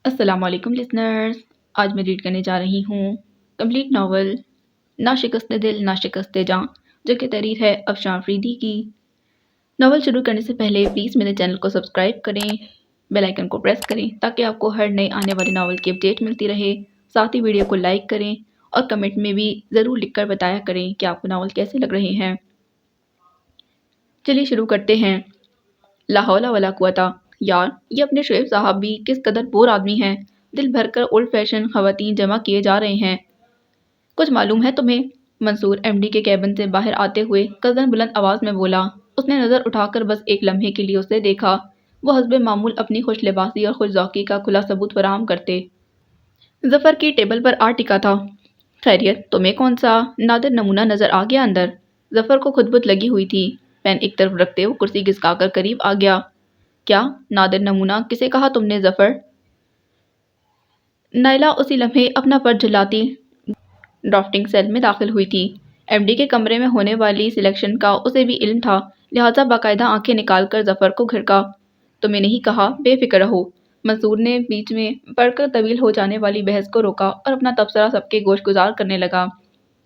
السلام علیکم لسنرز. آج میں ریڈ کرنے جا رہی ہوں کمپلیٹ ناول نا شکست دل نا شکست جاں، جو کہ تحریر ہے افشاں فریدی کی. ناول شروع کرنے سے پہلے پلیز میرے چینل کو سبسکرائب کریں، بیل آئیکن کو پریس کریں تاکہ آپ کو ہر نئے آنے والے ناول کی اپڈیٹ ملتی رہے. ساتھ ہی ویڈیو کو لائک کریں اور کمنٹ میں بھی ضرور لکھ کر بتایا کریں کہ آپ کو ناول کیسے لگ رہے ہیں. چلیے شروع کرتے ہیں. لا حول ولا قوت. یار یہ اپنے شعیب صاحب بھی کس قدر بور آدمی ہیں. دل بھر کر اولڈ فیشن خواتین جمع کیے جا رہے ہیں. کچھ معلوم ہے تمہیں؟ منصور ایم ڈی کے کیبن سے باہر آتے ہوئے قدر بلند آواز میں بولا. اس نے نظر اٹھا کر بس ایک لمحے کے لیے اسے دیکھا. وہ حسب معمول اپنی خوش لباسی اور خوش ذوقی کا کھلا ثبوت فراہم کرتے. ظفر کی ٹیبل پر آ ٹکا تھا. خیریت، تمہیں کون سا نادر نمونہ نظر آ گیا اندر؟ ظفر کو خود بت لگی ہوئی تھی. پین ایک طرف رکھتے وہ کرسی گھسکا کر قریب آ گیا. کیا نادر نمونہ کسے کہا تم نے ظفر؟ نائلہ اسی لمحے اپنا پر جھلاتی ڈرافٹنگ سیل میں داخل ہوئی تھی. ایم ڈی کے کمرے میں ہونے والی سلیکشن کا اسے بھی علم تھا، لہٰذا باقاعدہ آنکھیں نکال کر ظفر کو گھرکا. تمہیں نہیں کہا بے فکر رہو. منصور نے بیچ میں پڑھ کر طویل ہو جانے والی بحث کو روکا اور اپنا تبصرہ سب کے گوش گزار کرنے لگا.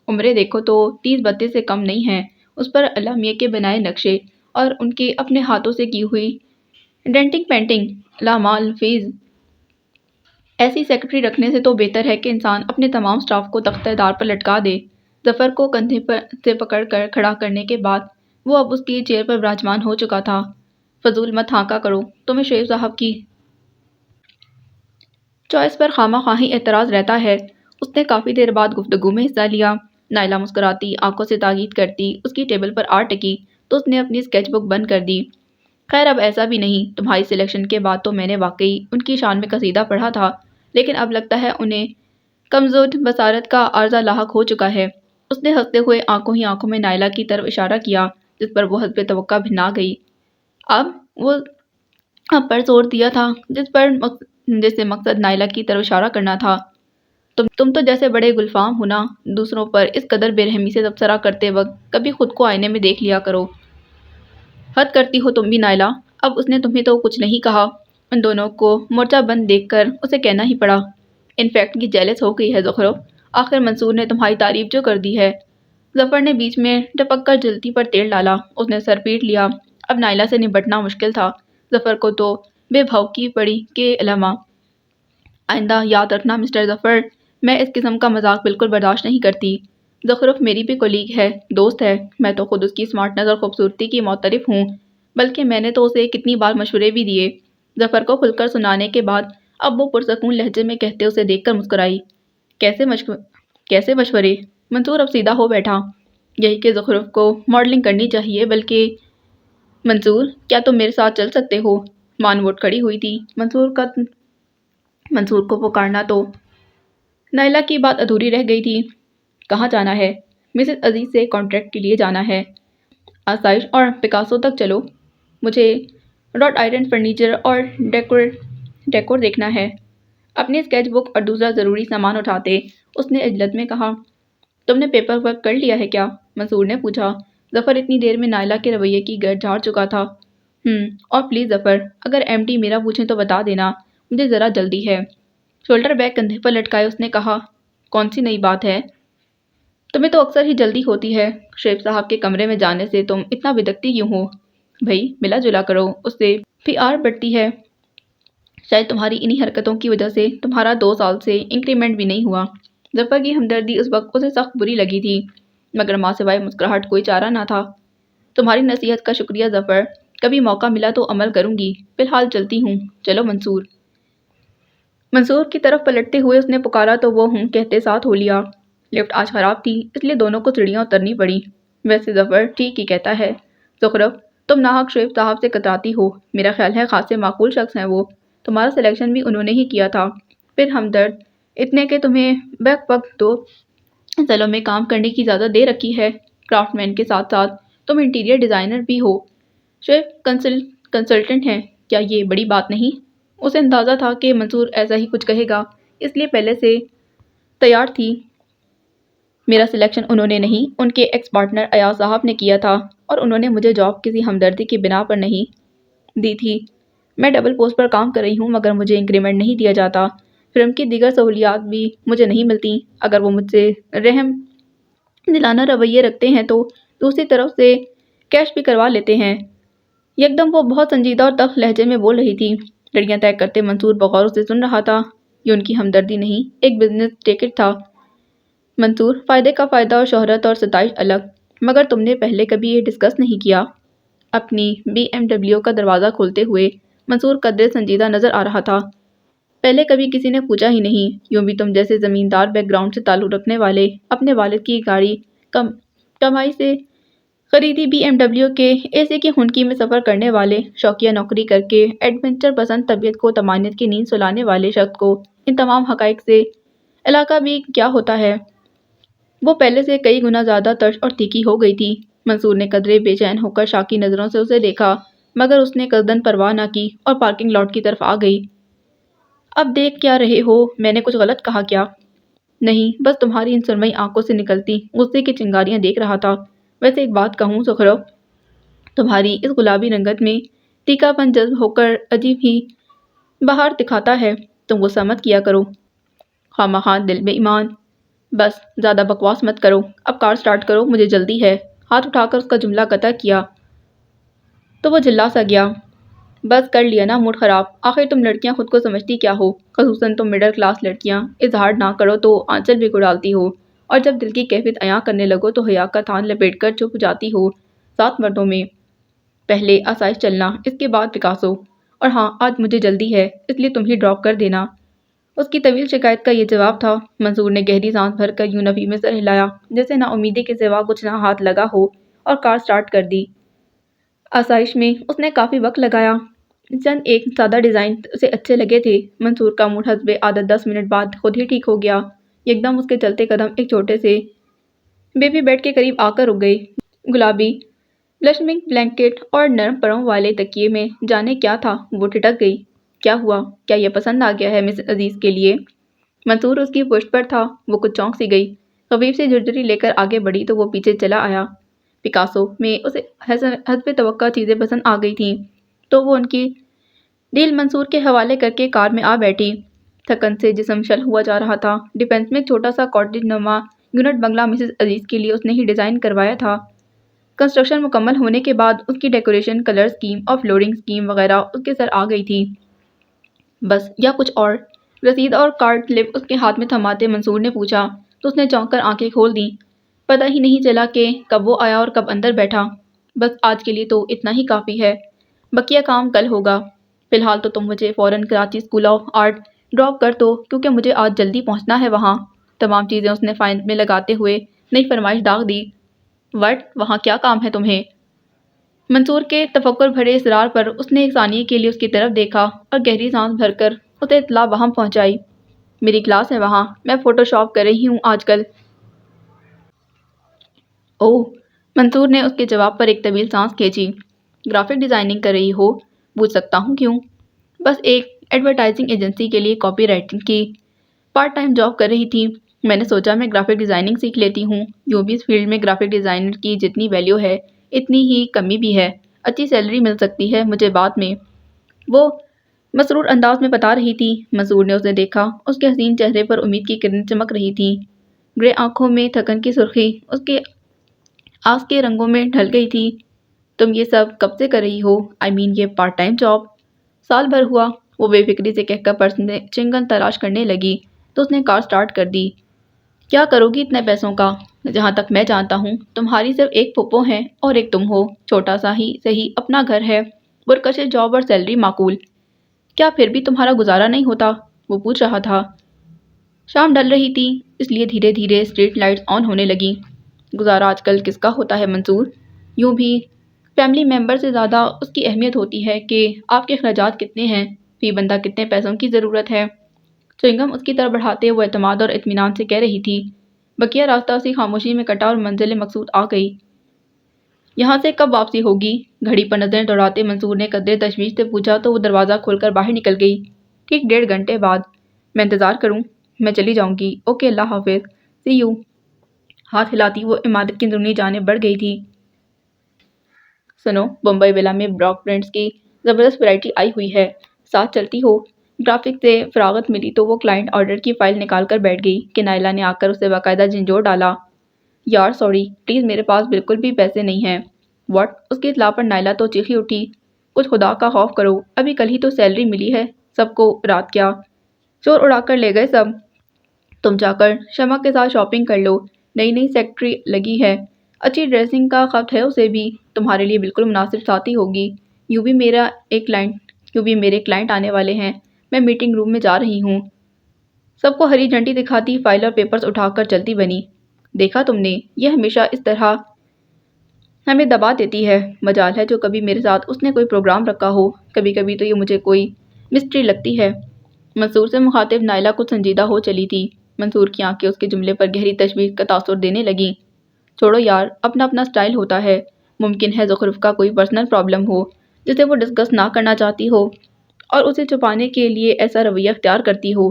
عمریں دیکھو تو 30-32 سے کم نہیں ہیں. اس پر اللہ میاں کے بنائے نقشے اور ان کے اپنے ہاتھوں سے کی ہوئی ڈینٹنگ پینٹنگ لامال فیض. ایسی سیکرٹری رکھنے سے تو بہتر ہے کہ انسان اپنے تمام سٹاف کو تختہ دار پر لٹکا دے. ظفر کو کندھے سے پکڑ کر کھڑا کرنے کے بعد وہ اب اس کی چیئر پر براجمان ہو چکا تھا. فضول مت ہانکا کرو، تمہیں شعیب صاحب کی چوائس پر خواہ مخواہ اعتراض رہتا ہے. اس نے کافی دیر بعد گفتگو میں حصہ لیا. نائلہ مسکراتی آنکھوں سے تاکید کرتی اس کی ٹیبل پر آ ٹکی تو اس نے اپنی اسکیچ بک بند کر دی. خیر اب ایسا بھی نہیں. تمہاری سلیکشن کے بعد تو میں نے واقعی ان کی شان میں قصیدہ پڑھا تھا، لیکن اب لگتا ہے انہیں کمزور بصارت کا عارضہ لاحق ہو چکا ہے. اس نے ہنستے ہوئے آنکھوں ہی آنکھوں میں نائلہ کی طرف اشارہ کیا، جس پر وہ حسب توقع بھنا گئی. اب پر زور دیا تھا جس سے مقصد نائلہ کی طرف اشارہ کرنا تھا. تم تو جیسے بڑے گلفام ہونا، دوسروں پر اس قدر بے رحمی سے تبصرہ کرتے وقت کبھی خود کو آئینے میں دیکھ لیا کرو. حد کرتی ہو تم بھی نائلہ. اب اس نے تمہیں تو کچھ نہیں کہا. ان دونوں کو مورچہ بند دیکھ کر اسے کہنا ہی پڑا. انفیکٹ یہ جیلس ہو گئی ہے زخرف. آخر منصور نے تمہاری تعریف جو کر دی ہے. ظفر نے بیچ میں ٹپک کر جلتی پر تیل ڈالا. اس نے سر پیٹ لیا. اب نائلہ سے نبٹنا مشکل تھا. ظفر کو تو بے بھوکی پڑی کے علاوہ. آئندہ یاد رکھنا مسٹر ظفر، میں اس قسم کا مذاق بالکل برداشت نہیں کرتی. زخرف میری بھی کولیگ ہے، دوست ہے. میں تو خود اس کی اسمارٹنس اور خوبصورتی کی معترف ہوں، بلکہ میں نے تو اسے کتنی بار مشورے بھی دیے. ظفر کو کھل کر سنانے کے بعد اب وہ پرسکون لہجے میں کہتے اسے دیکھ کر مسکرائی. کیسے مشورے؟ منصور اب سیدھا ہو بیٹھا. یہی کہ زخرف کو ماڈلنگ کرنی چاہیے. بلکہ منصور، کیا تم میرے ساتھ چل سکتے ہو؟ مان ووٹ کھڑی ہوئی تھی. منصور کو پکارنا تو نائلہ کی بات ادھوری رہ گئی تھی. کہاں جانا ہے؟ مسز عزیز سے کانٹریکٹ کے لیے جانا ہے. آسائش اور پکاسو تک چلو. مجھے راٹ آئرن فرنیچر اور ڈیکور دیکھنا ہے. اپنی اسکیچ بک اور دوسرا ضروری سامان اٹھاتے اس نے عجلت میں کہا. تم نے پیپر ورک کر لیا ہے کیا؟ منصور نے پوچھا. ظفر اتنی دیر میں نائلہ کے رویے کی گرد جھاڑ چکا تھا. اور پلیز ظفر، اگر ایم ڈی میرا پوچھیں تو بتا دینا، مجھے ذرا جلدی ہے. شولڈر بیگ کندھے پر لٹکائے اس نے کہا. کون سی نئی بات ہے؟ تمہیں تو اکثر ہی جلدی ہوتی ہے. شعیب صاحب کے کمرے میں جانے سے تم اتنا بدکتی کیوں ہو؟ بھئی ملا جلا کرو، اس سے پی آر بڑھتی ہے. شاید تمہاری انہی حرکتوں کی وجہ سے تمہارا 2 سال سے انکریمنٹ بھی نہیں ہوا. ظفر کی ہمدردی اس وقت اسے سخت بری لگی تھی، مگر ماں سوائے مسکراہٹ کوئی چارہ نہ تھا. تمہاری نصیحت کا شکریہ ظفر، کبھی موقع ملا تو عمل کروں گی. فی الحال چلتی ہوں. چلو منصور کی طرف پلٹتے ہوئے اس نے پکارا تو وہ کہتے ساتھ ہو لیا. لفٹ آج خراب تھی، اس لیے دونوں کو سیڑھیاں اترنی پڑی. ویسے ظفر ٹھیک ہی کہتا ہے. زخرف، تم ناحق شعیب صاحب سے کتراتی ہو. میرا خیال ہے خاصے معقول شخص ہیں وہ. تمہارا سلیکشن بھی انہوں نے ہی کیا تھا. پھر ہمدرد اتنے کہ تمہیں بیک وقت 2 سالوں میں کام کرنے کی اجازت دے رکھی ہے. کرافٹ مین کے ساتھ ساتھ تم انٹیریئر ڈیزائنر بھی ہو. شعیب کنسلٹنٹ ہیں. کیا یہ بڑی بات نہیں؟ اسے اندازہ تھا کہ منصور ایسا ہی کچھ کہے گا، اس لیے پہلے سے تیار تھی. میرا سلیکشن انہوں نے نہیں، ان کے ایکس پارٹنر ایاز صاحب نے کیا تھا، اور انہوں نے مجھے جاب کسی ہمدردی کی بنا پر نہیں دی تھی. میں ڈبل پوسٹ پر کام کر رہی ہوں مگر مجھے انکریمنٹ نہیں دیا جاتا، فرم کی دیگر سہولیات بھی مجھے نہیں ملتی۔ اگر وہ مجھ سے رحم دلانہ رویے رکھتے ہیں تو دوسری طرف سے کیش بھی کروا لیتے ہیں۔ یکدم وہ بہت سنجیدہ اور تلخ لہجے میں بول رہی تھی۔ لڑکیاں طے کرتے منصور بغور اسے سن رہا تھا۔ یہ ان کی ہمدردی نہیں، ایک بزنس ٹکٹ تھا۔ منصور، فائدے کا فائدہ اور شہرت اور ستائش الگ، مگر تم نے پہلے کبھی یہ ڈسکس نہیں کیا؟ اپنی BMW کا دروازہ کھولتے ہوئے منصور قدرے سنجیدہ نظر آ رہا تھا۔ پہلے کبھی کسی نے پوچھا ہی نہیں۔ یوں بھی تم جیسے زمیندار بیک گراؤنڈ سے تعلق رکھنے والے، اپنے والد کی گاڑی کمائی سے خریدی BMW کے AC کی خنکی میں سفر کرنے والے، شوقیہ نوکری کر کے ایڈونچر پسند طبیعت کو طمانینت کی نیند سلانے والے شخص کو ان تمام حقائق سے علاقہ بھی کیا ہوتا ہے؟ وہ پہلے سے کئی گنا زیادہ ترش اور تیکھی ہو گئی تھی۔ منصور نے قدرے بے چین ہو کر شاکی نظروں سے اسے دیکھا، مگر اس نے قصدن پرواہ نہ کی اور پارکنگ لاٹ کی طرف آ گئی۔ اب دیکھ کیا رہے ہو؟ میں نے کچھ غلط کہا کیا؟ نہیں، بس تمہاری ان سرمئی آنکھوں سے نکلتی غصے کی چنگاریاں دیکھ رہا تھا۔ ویسے ایک بات کہوں سخرو، تمہاری اس گلابی رنگت میں تیکھا پن جذب ہو کر عجیب ہی بہار دکھاتا ہے۔ تم غصہ مت کیا کرو، خواہ دل بے ایمان۔ بس زیادہ بکواس مت کرو، اب کار سٹارٹ کرو، مجھے جلدی ہے۔ ہاتھ اٹھا کر اس کا جملہ قطع کیا تو وہ جھلا سا گیا۔ بس کر لیا نا موڈ خراب، آخر تم لڑکیاں خود کو سمجھتی کیا ہو؟ خصوصاً تم مڈل کلاس لڑکیاں، اظہار نہ کرو تو آنچل بھی اڑالتی ہو، اور جب دل کی کیفیت عیاں کرنے لگو تو حیا کا تھان لپیٹ کر چپ جاتی ہو 7 مردوں میں۔ پہلے آسائش چلنا، اس کے بعد پکاسو۔ اور ہاں، آج مجھے جلدی ہے، اس لیے تم ہی ڈراپ کر دینا۔ اس کی طویل شکایت کا یہ جواب تھا۔ منصور نے گہری سانس بھر کر یوں نفی میں سر ہلایا جیسے نا امیدی کے سوا کچھ نہ ہاتھ لگا ہو، اور کار سٹارٹ کر دی۔ آسائش میں اس نے کافی وقت لگایا۔ چند ایک سادہ ڈیزائن اسے اچھے لگے تھے۔ منصور کا موڈ حسب عادت 10 منٹ بعد خود ہی ٹھیک ہو گیا۔ یکدم اس کے چلتے قدم ایک چھوٹے سے بیبی بیڈ کے قریب آ کر رک گئے۔ گلابی بلشمنگ بلینکٹ اور نرم پروں والے تکیے میں جانے کیا تھا، وہ ٹھٹک گئی۔ کیا ہوا؟ کیا یہ پسند آ گیا ہے مس عزیز کے لیے؟ منصور اس کی پشت پر تھا، وہ کچھ چونک سی گئی۔ خفیف سے جھرجھری لے کر آگے بڑھی تو وہ پیچھے چلا آیا۔ پکاسو میں اسے حسب توقع چیزیں پسند آ گئی تھیں تو وہ ان کی ڈیل منصور کے حوالے کر کے کار میں آ بیٹھی۔ تھکن سے جسم شل ہوا جا رہا تھا۔ ڈیفینس میں ایک چھوٹا سا کاٹیج نما یونٹ بنگلہ مسز عزیز کے لیے اس نے ہی ڈیزائن کروایا تھا۔ کنسٹرکشن مکمل ہونے کے بعد اس کی ڈیکوریشن، کلر سکیم اور فلورنگ سکیم وغیرہ اس کے سر آ گئی تھی۔ بس یا کچھ اور؟ رسید اور کارڈ سلپ اس کے ہاتھ میں تھماتے منصور نے پوچھا تو اس نے چونک کر آنکھیں کھول دیں۔ پتہ ہی نہیں چلا کہ کب وہ آیا اور کب اندر بیٹھا۔ بس آج کے لیے تو اتنا ہی کافی ہے، بقیہ کام کل ہوگا۔ فی الحال تو تم مجھے فوراً Karachi school of art drop کر دو کیونکہ مجھے آج جلدی پہنچنا ہے وہاں۔ تمام چیزیں اس نے فائل میں لگاتے ہوئے نئی فرمائش داغ دی۔ وٹ؟ وہاں کیا کام ہے تمہیں؟ منصور کے تفکر بھرے اصرار پر اس نے ایک ثانیے کے لیے اس کی طرف دیکھا اور گہری سانس بھر کر اسے اطلاع وہم پہنچائی۔ میری کلاس ہے وہاں، میں فوٹو شاپ کر رہی ہوں آج کل۔ اوہ! منصور نے اس کے جواب پر ایک طویل سانس کھینچی۔ گرافک ڈیزائننگ کر رہی ہو؟ پوچھ سکتا ہوں کیوں؟ بس ایک ایڈورٹائزنگ ایجنسی کے لیے کاپی رائٹنگ کی پارٹ ٹائم جاب کر رہی تھی۔ میں نے سوچا میں گرافک ڈیزائننگ سیکھ لیتی ہوں۔ یوں بھی اس فیلڈ میں گرافک ڈیزائنر کی جتنی ویلیو ہے اتنی ہی کمی بھی ہے۔ اچھی سیلری مل سکتی ہے مجھے بعد میں، وہ مسرور انداز میں بتا رہی تھی۔ منصور نے اسے دیکھا، اس کے حسین چہرے پر امید کی کرنیں چمک رہی تھیں۔ گرے آنکھوں میں تھکن کی سرخی اس کے آس کے رنگوں میں ڈھل گئی تھی۔ تم یہ سب کب سے کر رہی ہو؟ یہ پارٹ ٹائم جاب؟ سال بھر ہوا، وہ بے فکری سے کہہ کر پرس میں چنگن تلاش کرنے لگی تو اس نے کار سٹارٹ کر دی۔ کیا کرو گی اتنے پیسوں کا؟ جہاں تک میں جانتا ہوں تمہاری صرف ایک پھپھو ہے اور ایک تم ہو۔ چھوٹا سا ہی صحیح اپنا گھر ہے، پرکشش جاب اور سیلری معقول۔ کیا پھر بھی تمہارا گزارا نہیں ہوتا؟ وہ پوچھ رہا تھا۔ شام ڈھل رہی تھی، اس لیے دھیرے دھیرے اسٹریٹ لائٹس آن ہونے لگیں۔ گزارا آج کل کس کا ہوتا ہے منصور؟ یوں بھی فیملی ممبر سے زیادہ اس کی اہمیت ہوتی ہے کہ آپ کے اخراجات کتنے ہیں، فی بندہ کتنے پیسوں کی ضرورت ہے۔ چوئنگم اس کی طرف بڑھاتے وہ اعتماد اور اطمینان سے کہہ رہی تھی۔ بقیہ راستہ اسی خاموشی میں کٹا اور منزل مقصود آ گئی۔ یہاں سے کب واپسی ہوگی؟ گھڑی پر نظریں دوڑاتے منصور نے قدرے تشویش سے پوچھا تو وہ دروازہ کھول کر باہر نکل گئی۔ ٹھیک 1.5 گھنٹے بعد۔ میں انتظار کروں؟ میں چلی جاؤں گی۔ اوکے، اللہ حافظ، سی یو۔ ہاتھ ہلاتی وہ عمارت کی اندرونی جانب بڑھ گئی تھی۔ سنو، بمبئی ولا میں بلاک پرنٹس کی زبردست ورائٹی آئی ہوئی ہے، ساتھ چلتی ہو؟ گرافک سے فراغت ملی تو وہ کلائنٹ آرڈر کی فائل نکال کر بیٹھ گئی کہ نائلہ نے آ کر اسے باقاعدہ جھنجھوڑ ڈالا۔ یار سوری، پلیز میرے پاس بالکل بھی پیسے نہیں ہیں۔ واٹ؟ اس کی اطلاع پر نائلہ تو چیخی اٹھی۔ کچھ خدا کا خوف کرو، ابھی کل ہی تو سیلری ملی ہے سب کو، رات کیا شور اڑا کر لے گئے سب۔ تم جا کر شمع کے ساتھ شاپنگ کر لو، نئی نئی سیکرٹری لگی ہے، اچھی ڈریسنگ کا خط ہے اسے بھی، تمہارے لیے بالکل مناسب ساتھی ہوگی۔ یوں بھی میرے کلائنٹ آنے والے ہیں، میں میٹنگ روم میں جا رہی ہوں۔ سب کو ہری جھنڈی دکھاتی فائل اور پیپرز اٹھا کر چلتی بنی۔ دیکھا تم نے، یہ ہمیشہ اس طرح ہمیں دبا دیتی ہے، مجال ہے جو کبھی میرے ساتھ اس نے کوئی پروگرام رکھا ہو، کبھی کبھی تو یہ مجھے کوئی مسٹری لگتی ہے۔ منصور سے مخاطب نائلہ کچھ سنجیدہ ہو چلی تھی۔ منصور کی آنکھیں اس کے جملے پر گہری تشویش کا تاثر دینے لگیں۔ چھوڑو یار، اپنا اپنا سٹائل ہوتا ہے، ممکن ہے زخرف کا کوئی پرسنل پرابلم ہو جسے وہ ڈسکس نہ کرنا چاہتی ہو اور اسے چھپانے کے لیے ایسا رویہ اختیار کرتی ہو۔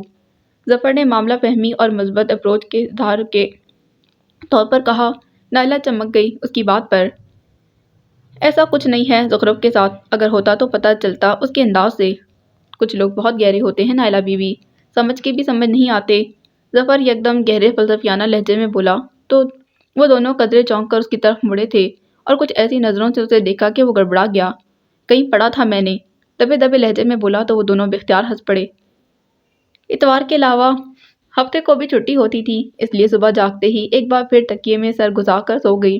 ظفر نے معاملہ فہمی اور مثبت اپروچ کے اظہار کے طور پر کہا۔ نائلہ چمک گئی اس کی بات پر۔ ایسا کچھ نہیں ہے زخرف کے ساتھ، اگر ہوتا تو پتہ چلتا اس کے انداز سے۔ کچھ لوگ بہت گہرے ہوتے ہیں نائلہ بیوی، سمجھ کے بھی سمجھ نہیں آتے۔ ظفر یکدم گہرے فلسفیانہ لہجے میں بولا تو وہ دونوں قدرے چونک کر اس کی طرف مڑے تھے اور کچھ ایسی نظروں سے اسے دیکھا کہ وہ گڑبڑا گیا۔ کہیں پڑھا تھا میں نے، دبے دبے لہجے میں بولا تو وہ دونوں بے اختیار ہنس پڑے۔ اتوار کے علاوہ ہفتے کو بھی چھٹی ہوتی تھی، اس لیے صبح جاگتے ہی ایک بار پھر تکیے میں سر گھسا کر سو گئی،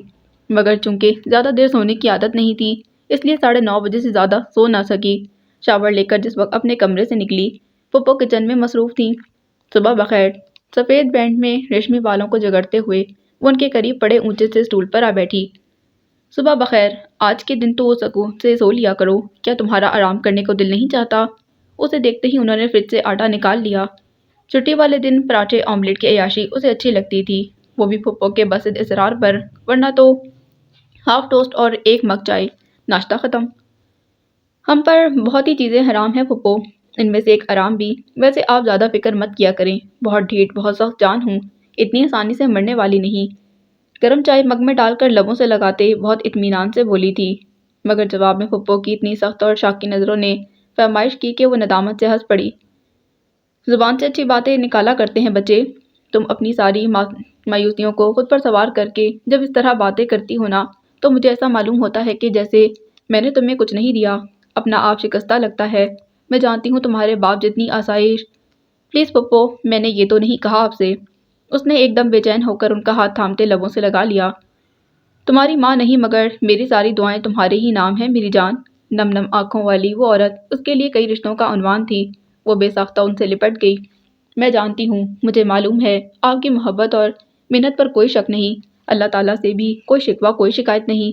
مگر چونکہ زیادہ دیر سونے کی عادت نہیں تھی اس لیے 9:30 بجے سے زیادہ سو نہ سکی۔ شاور لے کر جس وقت اپنے کمرے سے نکلی، پھپھو کچن میں مصروف تھیں۔ صبح بخیر، سفید بینڈ میں ریشمی بالوں کو جگڑتے ہوئے وہ ان کے قریب پڑے اونچے سے اسٹول پر آ بیٹھی۔ صبح بخیر، آج کے دن تو سکون سے سو لیا کرو، کیا تمہارا آرام کرنے کو دل نہیں چاہتا؟ اسے دیکھتے ہی انہوں نے فریج سے آٹا نکال لیا۔ چھٹی والے دن پراٹھے آملیٹ کی عیاشی اسے اچھی لگتی تھی، وہ بھی پھپھو کے بسط اصرار پر، ورنہ تو ہاف ٹوسٹ اور ایک مگ چائے، ناشتہ ختم۔ ہم پر بہت ہی چیزیں حرام ہیں پھپھو، ان میں سے ایک آرام بھی۔ ویسے آپ زیادہ فکر مت کیا کریں، بہت ڈھیٹ بہت سخت جان ہوں، اتنی آسانی سے مرنے والی نہیں۔ گرم چائے مگ میں ڈال کر لبوں سے لگاتے بہت اطمینان سے بولی تھی، مگر جواب میں پھپھو کی اتنی سخت اور شاکی نظروں نے فرمائش کی کہ وہ ندامت سے ہنس پڑی۔ زبان سے اچھی باتیں نکالا کرتے ہیں بچے، تم اپنی ساری مایوسیوں کو خود پر سوار کر کے جب اس طرح باتیں کرتی ہو نا تو مجھے ایسا معلوم ہوتا ہے کہ جیسے میں نے تمہیں کچھ نہیں دیا، اپنا آپ شکستہ لگتا ہے۔ میں جانتی ہوں تمہارے باپ جتنی آسائش۔ پلیز پھپھو، میں نے یہ تو نہیں کہا آپ سے۔ اس نے ایک دم بے چین ہو کر ان کا ہاتھ تھامتے لبوں سے لگا لیا۔ تمہاری ماں نہیں مگر میری ساری دعائیں تمہارے ہی نام ہیں میری جان۔ نم نم آنکھوں والی وہ عورت اس کے لیے کئی رشتوں کا عنوان تھی، وہ بے ساختہ ان سے لپٹ گئی۔ میں جانتی ہوں، مجھے معلوم ہے، آپ کی محبت اور منت پر کوئی شک نہیں، اللہ تعالیٰ سے بھی کوئی شکوہ کوئی شکایت نہیں،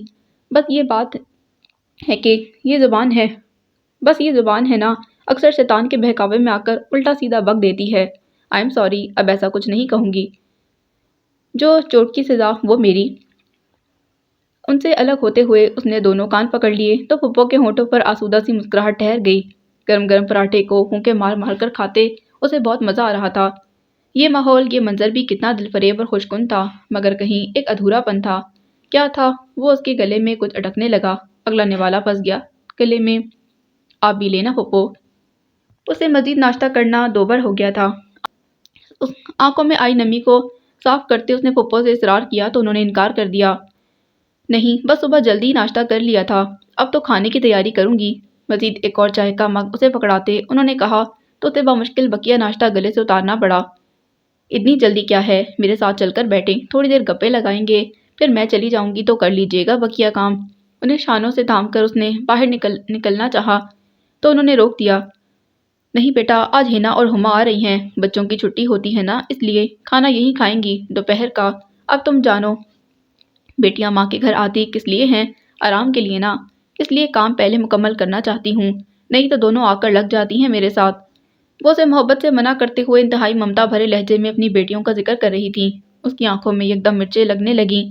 بس یہ بات ہے کہ یہ زبان ہے نا، اکثر شیطان کے بہکاوے میں آ کر الٹا سیدھا بک دیتی ہے۔ آئی ایم سوری، اب ایسا کچھ نہیں کہوں گی، جو چوٹ کی سزا وہ میری۔ ان سے الگ ہوتے ہوئے اس نے دونوں کان پکڑ لیے تو پھپھو کے ہونٹوں پر آسودہ سی مسکراہٹ ٹھہر گئی۔ گرم گرم پراٹھے کو پھونکے مار مار کر کھاتے اسے بہت مزہ آ رہا تھا۔ یہ ماحول، یہ منظر بھی کتنا دل فریب اور خوشگوار تھا، مگر کہیں ایک ادھورا پن تھا۔ کیا تھا وہ؟ اس کے گلے میں کچھ اٹکنے لگا، اگلا نوالا پھنس گیا گلے میں۔ آپ بھی لینا پھپھو۔ اسے مزید ناشتہ کرنا دوبر ہو گیا تھا۔ آنکھوں میں آئی نمی کو صاف کرتے اس نے پھپھو سے اصرار کیا تو انہوں نے انکار کر دیا۔ نہیں، بس صبح جلدی ناشتہ کر لیا تھا، اب تو کھانے کی تیاری کروں گی۔ مزید ایک اور چائے کا مگ اسے پکڑاتے انہوں نے کہا تو اسے بامشکل بقیہ ناشتہ گلے سے اتارنا پڑا۔ اتنی جلدی کیا ہے، میرے ساتھ چل کر بیٹھیں، تھوڑی دیر گپے لگائیں گے، پھر میں چلی جاؤں گی تو کر لیجیے گا بقیہ کام۔ انہیں شانوں سے تھام کر اس نے باہر نکلنا چاہا تو انہوں نے روک دیا۔ نہیں بیٹا، آج ہینا اور ہما آ رہی ہیں، بچوں کی چھٹی ہوتی ہے نا، اس لیے کھانا یہیں کھائیں گی دوپہر کا۔ اب تم جانو، بیٹیاں ماں کے گھر آتی کس لیے ہیں؟ آرام کے لیے نا، اس لیے کام پہلے مکمل کرنا چاہتی ہوں، نہیں تو دونوں آ کر لگ جاتی ہیں میرے ساتھ۔ وہ اسے محبت سے منع کرتے ہوئے انتہائی ممتا بھرے لہجے میں اپنی بیٹیوں کا ذکر کر رہی تھی۔ اس کی آنکھوں میں یکدم مرچیں لگنے لگیں۔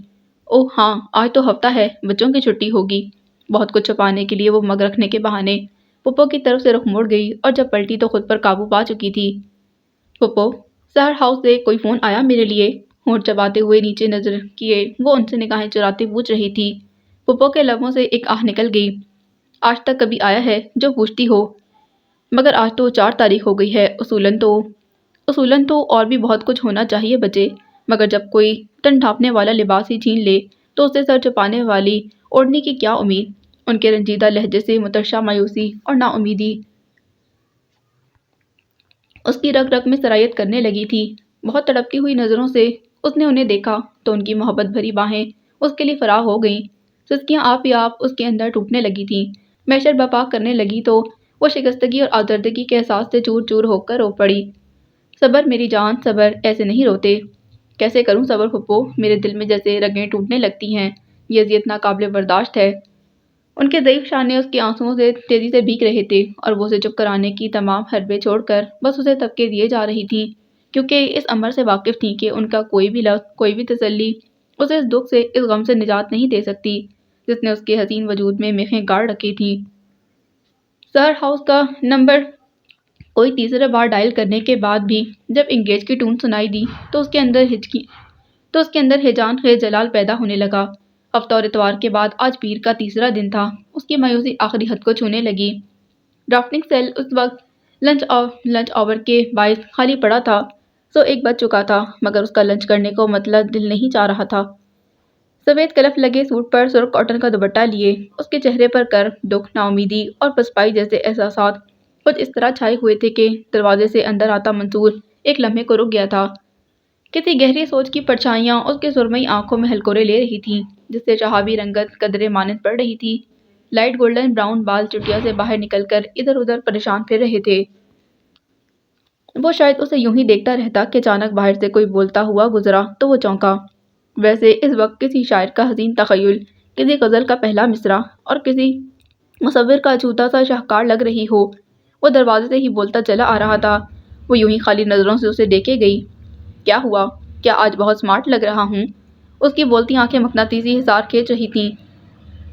اوہ ہاں، آج تو ہفتہ ہے، بچوں کی چھٹی ہوگی۔ بہت کچھ چھپانے کے لیے وہ مگ رکھنے کے بہانے پھپھو کی طرف سے رخ موڑ گئی اور جب پلٹی تو خود پر قابو پا چکی تھی۔ پھپھو، سحر ہاؤس سے کوئی فون آیا میرے لیے؟ ہونٹ چباتے ہوئے نیچے نظر کیے وہ ان سے نگاہیں چراتے پوچھ رہی تھی۔ پھپھو کے لبوں سے ایک آہ نکل گئی۔ آج تک کبھی آیا ہے جو پوچھتی ہو؟ مگر آج تو 4 تاریخ ہو گئی ہے، اصولاً تو اور بھی بہت کچھ ہونا چاہیے بچے، مگر جب کوئی تن ڈھانپنے والا لباس ہی چھین لے تو اسے سر چھپانے والی اوڑھنے کی کیا امید؟ ان کے رنجیدہ لہجے سے مترشح مایوسی اور نا امیدی اس کی رگ رگ میں سرایت کرنے لگی تھی۔ بہت تڑپتی ہوئی نظروں سے اس نے انہیں دیکھا تو ان کی محبت بھری باہیں اس کے لیے فراخ ہو گئیں۔ سسکیاں آپ ہی آپ اس کے اندر ٹوٹنے لگی تھیں۔ محشر برپا کرنے لگی تو وہ شکستگی اور آزردگی کے احساس سے چور چور ہو کر رو پڑی۔ صبر میری جان، صبر، ایسے نہیں روتے۔ کیسے کروں صبر پھپھو، میرے دل میں جیسے رگیں ٹوٹنے لگتی ہیں، یہ اذیت ناقابل برداشت ہے۔ ان کے ضعیف شانے اس کے آنسوؤں سے تیزی سے بھیگ رہے تھے اور وہ اسے چپ کرانے کی تمام حربے چھوڑ کر بس اسے تبکے دیے جا رہی تھیں، کیونکہ اس امر سے واقف تھیں کہ ان کا کوئی بھی لفظ، کوئی بھی تسلی اسے اس دکھ سے، اس غم سے نجات نہیں دے سکتی جس نے اس کے حسین وجود میں میخیں گاڑ رکھی تھیں۔ سحر ہاؤس کا نمبر کوئی تیسرے بار ڈائل کرنے کے بعد بھی جب انگیج کی ٹون سنائی دی تو اس کے اندر ہیجان خیز جلال پیدا ہونے لگا۔ ہفتہ اور اتوار کے بعد آج پیر کا تیسرا دن تھا۔ اس کی مایوسی آخری حد کو چھونے لگی۔ ڈرافٹنگ سیل اس وقت لنچ آور کے باعث خالی پڑا تھا، سو 1 بج چکا تھا، مگر اس کا لنچ کرنے کو مطلب دل نہیں چاہ رہا تھا۔ سفید کلف لگے سوٹ پر سرخ کاٹن کا دوپٹہ لیے اس کے چہرے پر کرب، دکھ، نا امیدی اور پسپائی جیسے احساسات کچھ اس طرح چھائے ہوئے تھے کہ دروازے سے اندر آتا منصور ایک لمحے کو رک گیا تھا۔ کسی گہری سوچ کی پرچھائیاں اس کے سرمئی آنکھوں میں ہلکورے لے رہی تھیں، جس سے شہابی رنگت قدرے مانند پڑ رہی تھی۔ لائٹ گولڈن براؤن بال چٹیا سے باہر نکل کر ادھر ادھر پریشان پھر رہے تھے۔ وہ شاید اسے یوں ہی دیکھتا رہتا کہ اچانک باہر سے کوئی بولتا ہوا گزرا تو وہ چونکا۔ ویسے اس وقت کسی شاعر کا حزین تخیل کسی غزل کا پہلا مصرع اور کسی مصور کا اچھوتا سا شاہکار لگ رہی ہو۔ وہ دروازے سے ہی بولتا چلا آ رہا تھا۔ وہ یوں ہی خالی نظروں سے اسے دیکھے گئی۔ کیا ہوا؟ کیا آج بہت سمارٹ لگ رہا ہوں؟ اس کی بولتی آنکھیں مقناطیسی حصار کھینچ رہی تھیں۔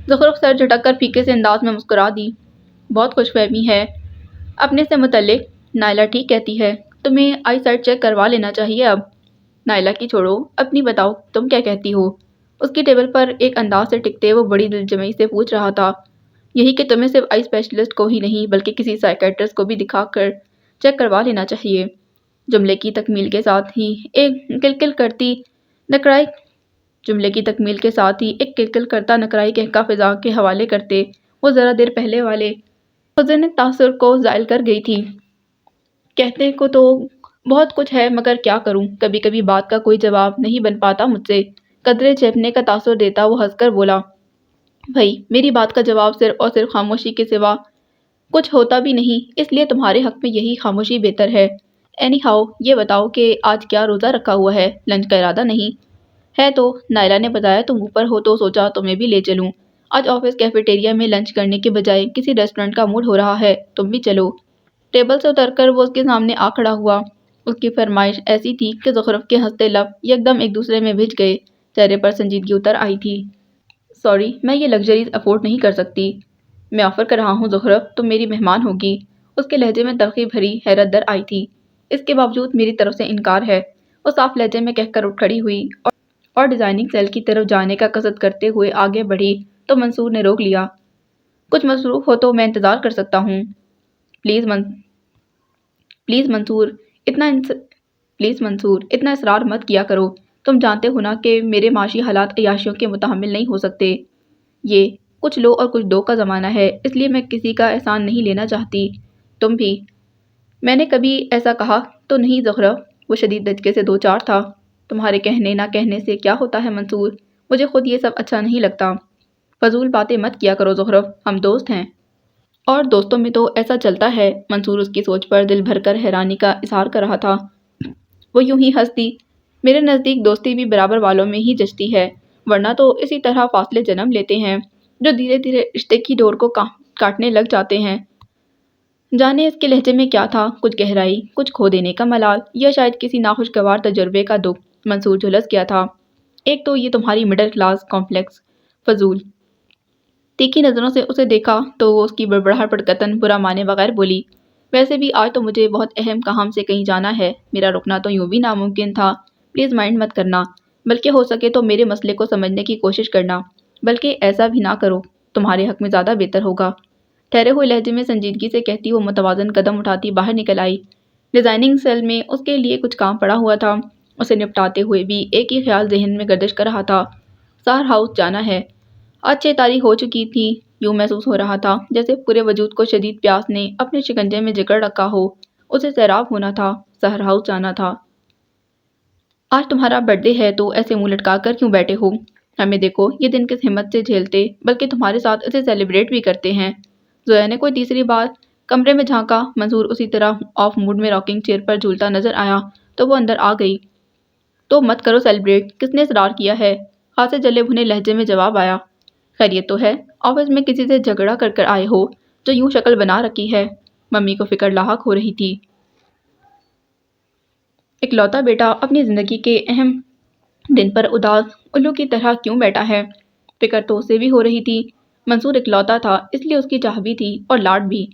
زخرف سر جھٹک کر پھیکے سے انداز میں مسکرا دی۔ بہت خوش فہمی ہے اپنے سے متعلق، نائلہ ٹھیک کہتی ہے، تمہیں آئی سائٹ چیک کروا لینا چاہیے اب۔ نائلہ کی چھوڑو، اپنی بتاؤ تم کیا کہتی ہو؟ اس کی ٹیبل پر ایک انداز سے ٹکتے وہ بڑی دلجمعی سے پوچھ رہا تھا۔ یہی کہ تمہیں صرف آئی اسپیشلسٹ کو ہی نہیں بلکہ کسی سائیکیٹرسٹ کو بھی دکھا کر چیک کروا لینا چاہیے۔ جملے کی تکمیل کے ساتھ ہی ایک کلکل کرتا نکرائی کہکا فضا کے حوالے کرتے وہ ذرا دیر پہلے والے حزن تاثر کو زائل کر گئی تھی۔ کہتے کو تو بہت کچھ ہے مگر کیا کروں، کبھی کبھی بات کا کوئی جواب نہیں بن پاتا مجھ سے۔ قدرے چہپنے کا تاثر دیتا وہ ہنس کر بولا۔ بھئی میری بات کا جواب صرف اور صرف خاموشی کے سوا کچھ ہوتا بھی نہیں، اس لیے تمہارے حق میں یہی خاموشی بہتر ہے۔ اینی ہاؤ یہ بتاؤ کہ آج کیا روزہ رکھا ہوا ہے؟ لنچ کا ارادہ نہیں ہے تو؟ نائلہ نے بتایا تم اوپر ہو تو سوچا تمہیں بھی لے چلوں۔ آج آفس کیفیٹیریا میں لنچ کرنے کے بجائے کسی ریسٹورنٹ کا موڈ ہو رہا ہے، تم بھی چلو۔ ٹیبل سے اتر کر وہ اس کے سامنے آ کھڑا ہوا۔ اس کی فرمائش ایسی تھی کہ زخرف کے ہنستے لب یکدم ایک دوسرے میں بھج گئے، چہرے پر سنجیدگی اتر آئی تھی۔ سوری، میں یہ لگژریز افورڈ نہیں کر سکتی۔ میں آفر کر رہا ہوں زخرف، تم میری مہمان ہوگی۔ اس کے لہجے میں تلخی بھری حیرت در آئی تھی۔ اس کے باوجود میری طرف سے انکار ہے، وہ صاف لہجے میں کہہ کر اٹھ کھڑی ہوئی اور ڈیزائننگ سیل کی طرف جانے کا قصد کرتے ہوئے آگے بڑھی تو منصور نے روک لیا۔ کچھ مصروف ہو تو میں انتظار کر سکتا ہوں۔ پلیز منصور اتنا اصرار مت کیا کرو، تم جانتے ہو نا کہ میرے معاشی حالات عیاشیوں کے متحمل نہیں ہو سکتے۔ یہ کچھ لو اور کچھ دو کا زمانہ ہے، اس لیے میں کسی کا احسان نہیں لینا چاہتی۔ تم بھی۔ میں نے کبھی ایسا کہا تو نہیں زخرف، وہ شدید دھچکے سے دوچار تھا۔ تمہارے کہنے نہ کہنے سے کیا ہوتا ہے منصور، مجھے خود یہ سب اچھا نہیں لگتا۔ فضول باتیں مت کیا کرو زخرف، ہم دوست ہیں۔ اور دوستوں میں تو ایسا چلتا ہے۔ منصور اس کی سوچ پر دل بھر کر حیرانی کا اظہار کر رہا تھا۔ وہ یوں ہی ہنس دی۔ میرے نزدیک دوستی بھی برابر والوں میں ہی جچتی ہے، ورنہ تو اسی طرح فاصلے جنم لیتے ہیں جو دھیرے دھیرے رشتے کی ڈور کو کاٹنے لگ جاتے ہیں۔ جانے اس کے لہجے میں کیا تھا، کچھ گہرائی، کچھ کھو دینے کا ملال، یا شاید کسی ناخوشگوار تجربے کا دکھ۔ منصور جھلس گیا تھا۔ ایک تو یہ تمہاری مڈل کلاس کمپلیکس فضول۔ تیکھی نظروں سے اسے دیکھا تو وہ اس کی بڑبڑاہٹ پر قطعاً برا مانے بغیر بولی۔ ویسے بھی آج تو مجھے بہت اہم کام سے کہیں جانا ہے، میرا رکنا تو یوں بھی ناممکن تھا، پلیز مائنڈ مت کرنا، بلکہ ہو سکے تو میرے مسئلے کو سمجھنے کی کوشش کرنا، بلکہ ایسا بھی نہ کرو، تمہارے حق میں زیادہ بہتر ہوگا۔ ٹھہرے ہوئے لہجے میں سنجیدگی سے کہتی وہ متوازن قدم اٹھاتی باہر نکل آئی۔ ڈیزائننگ سیل میں اس کے لیے کچھ کام پڑا ہوا تھا، اسے نپٹاتے ہوئے بھی ایک ہی خیال ذہن میں گردش کر رہا تھا، سہر ہاؤس جانا ہے۔ آج 6 تاریخ ہو چکی تھی، یوں محسوس ہو رہا تھا جیسے پورے وجود کو شدید پیاس نے اپنے شکنجے میں جکڑ رکھا ہو۔ اسے سیراب ہونا تھا، سہر ہاؤس جانا تھا۔ آج تمہارا برتھ ڈے ہے تو ایسے منہ لٹکا کر کیوں بیٹھے ہو؟ ہمیں دیکھو، یہ دن کس ہمت سے جھیلتے، بلکہ تمہارے ساتھ اسے سیلیبریٹ بھی کرتے ہیں۔ زویا نے کوئی تیسری بار کمرے میں جھانکا۔ منصور اسی طرح آف موڈ میں راکنگ چیئر پر جھولتا نظر آیا تو وہ اندر آ گئی۔ تو مت کرو سیلیبریٹ، کس نے اصرار کیا ہے؟ خاصے جلے بھنے لہجے میں جواب آیا۔ خیریت تو ہے؟ آفس میں کسی سے جھگڑا کر آئے ہو جو یوں شکل بنا رکھی ہے؟ ممی کو فکر لاحق ہو رہی تھی۔ اکلوتا بیٹا اپنی زندگی کے اہم دن پر اداس الو کی طرح کیوں بیٹھا ہے؟ فکر تو اسے بھی ہو رہی تھی۔ منصور اکلوتا تھا، اس لیے اس کی چاہ بھی تھی اور لاڈ بھی۔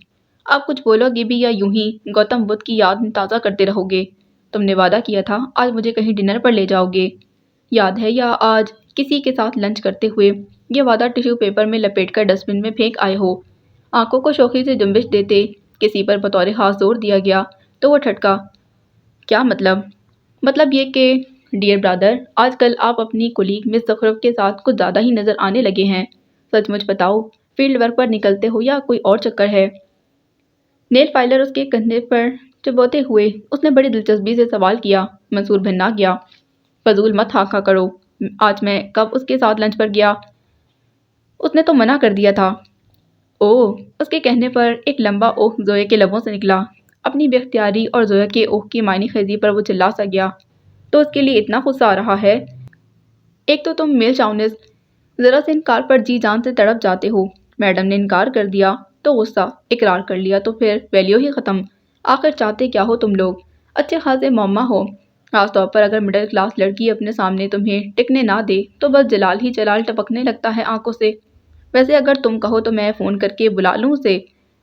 آپ کچھ بولو گی بھی یا یوں ہی گوتم بدھ کی یاد تازہ کرتے رہو گے؟ تم نے وعدہ کیا تھا آج مجھے کہیں ڈنر پر لے جاؤ گے، یاد ہے؟ یا آج کسی کے ساتھ لنچ کرتے ہوئے یہ وعدہ ٹیشو پیپر میں لپیٹ کر ڈسٹ بن میں پھینک آئے ہو؟ آنکھوں کو شوخی سے جنبش دیتے کسی پر بطور خاص زور دیا گیا تو وہ ٹھٹکا۔ کیا مطلب؟ مطلب یہ کہ ڈیئر برادر، آج کل آپ اپنی کولیگ مس زخرف کے ساتھ کچھ زیادہ ہی نظر آنے لگے ہیں۔ سچ مچ بتاؤ، فیلڈ ورک پر نکلتے ہو یا کوئی اور چکر ہے؟ نیل فائلر اس کے کندھے پر چبوتے ہوئے اس نے بڑی دلچسپی سے سوال کیا۔ منصور بھننا گیا۔ فضول مت ہانکا کرو، آج میں کب اس کے ساتھ لنچ پر گیا؟ اس نے تو منع کر دیا تھا۔ اوہ! اس کے کہنے پر ایک لمبا اوہ زویا کے لبوں سے نکلا۔ اپنی بے اختیاری اور زویا کے اوہ کی معنی خیزی پر وہ چلا سا گیا۔ تو اس کے لیے اتنا غصہ آ رہا ہے؟ ایک تو تم میل شاونسٹ، ذرا سے انکار پر جی جان سے تڑپ جاتے ہو۔ میڈم نے انکار کر دیا تو غصہ، اقرار کر لیا تو پھر ویلیو ہی ختم۔ آخر چاہتے کیا ہو تم لوگ؟ اچھے خاصے معمہ ہو، خاص طور پر اگر مڈل کلاس لڑکی اپنے سامنے تمہیں ٹکنے نہ دے تو بس جلال ہی جلال ٹپکنے لگتا ہے آنکھوں سے۔ ویسے اگر تم کہو تو میں فون کر کے بلا لوں اسے،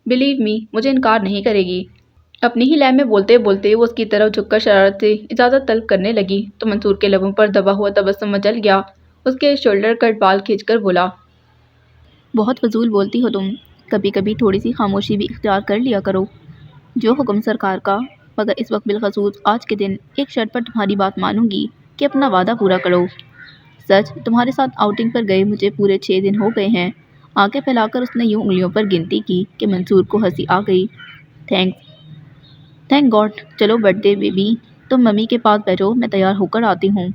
بلیو می مجھے انکار نہیں کرے گی۔ اپنی ہی لے میں بولتے بولتے وہ اس کی طرف جھک کر شرارت سے اجازت طلب کرنے لگی تو منصور کے لبوں پر دبا ہوا تبسم مچل گیا۔ اس کے شولڈر کٹ بال کھینچ کر بولا، بہت فضول بولتی ہو تم، کبھی کبھی تھوڑی سی خاموشی بھی اختیار کر لیا کرو۔ جو حکم سرکار کا، مگر اس وقت بالخصوص آج کے دن ایک شرط پر تمہاری بات مانوں گی کہ اپنا وعدہ پورا کرو۔ سچ، تمہارے ساتھ آؤٹنگ پر گئے مجھے پورے 6 دن ہو گئے ہیں۔ آنکھیں پھیلا کر اس نے یوں انگلیوں پر گنتی کی کہ منصور کو ہنسی آ گئی۔ Thank God. چلو برتھ ڈے بیبی، تم ممی کے پاس بیٹھو، میں تیار ہو کر آتی ہوں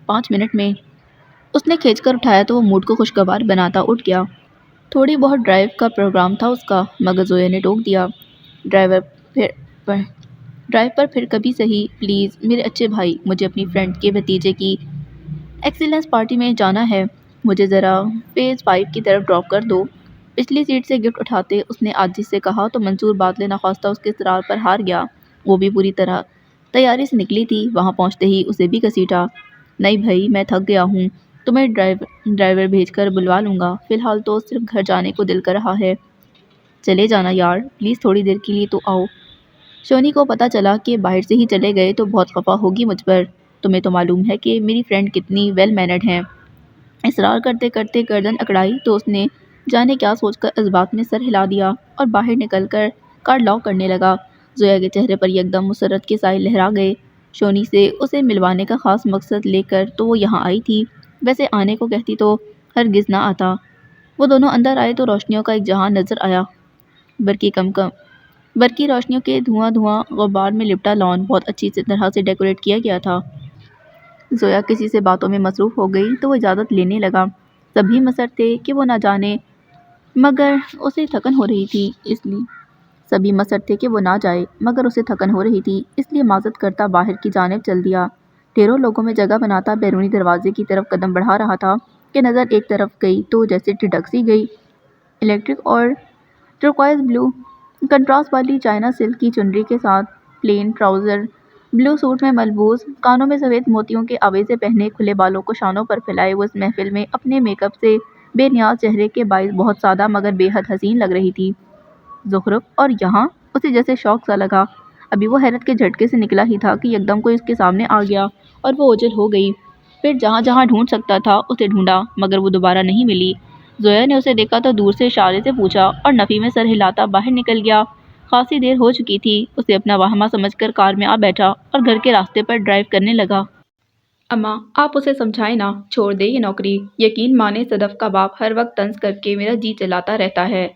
5 منٹ میں۔ اس نے کھینچ کر اٹھایا تو وہ موڈ کو خوشگوار بناتا اٹھ گیا۔ تھوڑی بہت ڈرائیو کا پروگرام تھا اس کا، مگر زویا نے ٹوک دیا۔ ڈرائیو پر پھر کبھی سہی، پلیز میرے اچھے بھائی، مجھے اپنی فرینڈ کے بھتیجے کی ایکسیلنس پارٹی میں جانا ہے، مجھے ذرا فیز 5 کی طرف ڈراپ کر دو۔ پچھلی سیٹ سے گفٹ اٹھاتے اس نے عاجزی سے کہا تو منصور بادلے نخواستہ اس کے اصرار پر ہار گیا۔ وہ بھی پوری طرح تیاری سے نکلی تھی، وہاں پہنچتے ہی اسے بھی گھسیٹا۔ نہیں بھائی، میں تھک گیا ہوں، تمہیں ڈرائیور بھیج کر بلوا لوں گا، فی الحال تو صرف گھر جانے کو دل کر رہا ہے۔ چلے جانا یار، پلیز تھوڑی دیر کے لیے تو آؤ۔ شونی کو پتہ چلا کہ باہر سے ہی چلے گئے تو بہت خفا ہوگی مجھ پر۔ تمہیں تو معلوم ہے کہ میری فرینڈ کتنی ویل مینرڈ ہیں۔ اصرار کرتے کرتے گردن اکڑائی تو اس نے جانے کیا سوچ کر اس بات میں سر ہلا دیا اور باہر نکل کر کار لاک کرنے لگا۔ زویا کے چہرے پر یکدم مسرت کے سائے لہرا گئے۔ شونی سے اسے ملوانے کا خاص مقصد لے کر تو وہ یہاں آئی تھی، ویسے آنے کو کہتی تو ہرگز نہ آتا۔ وہ دونوں اندر آئے تو روشنیوں کا ایک جہان نظر آیا۔ برقی روشنیوں کے دھواں غبار میں لپٹا لان بہت اچھی طرح سے ڈیکوریٹ کیا گیا تھا۔ زویا کسی سے باتوں میں مصروف ہو گئی تو وہ اجازت لینے لگا۔ سبھی مصر تھے کہ وہ نہ جانے مگر اسے تھکن ہو رہی تھی، اس لیے معذرت کرتا باہر کی جانب چل دیا۔ ڈھیروں لوگوں میں جگہ بناتا بیرونی دروازے کی طرف قدم بڑھا رہا تھا کہ نظر ایک طرف گئی تو جیسے ٹھٹک سی گئی۔ الیکٹرک اور ٹرکوائز بلو کنٹراسٹ والی چائنا سلک کی چنری کے ساتھ پلین ٹراؤزر، بلو سوٹ میں ملبوس، کانوں میں سفید موتیوں کے آویزے پہنے، کھلے بالوں کو شانوں پر پھیلائے وہ اس محفل میں اپنے میک اپ سے بے نیاز چہرے کے باعث بہت سادہ مگر بے حد حسین لگ رہی تھی۔ زخرف اور یہاں؟ اسے جیسے شوق سا لگا۔ ابھی وہ حیرت کے جھٹکے سے نکلا ہی تھا کہ یکدم کوئی اس کے سامنے آ گیا اور وہ اوجھل ہو گئی۔ پھر جہاں جہاں ڈھونڈ سکتا تھا اسے ڈھونڈا مگر وہ دوبارہ نہیں ملی۔ زویا نے اسے دیکھا تو دور سے اشارے سے پوچھا اور نفی میں سر ہلاتا باہر نکل گیا۔ خاصی دیر ہو چکی تھی، اسے اپنا وہمہ سمجھ کر کار میں آ بیٹھا اور گھر کے راستے پر ڈرائیو کرنے لگا۔ اماں، آپ اسے سمجھائیں نا، چھوڑ دے یہ نوکری۔ یقین مانے صدف کا باپ ہر وقت طنز کر کے میرا جی چلاتا رہتا ہے۔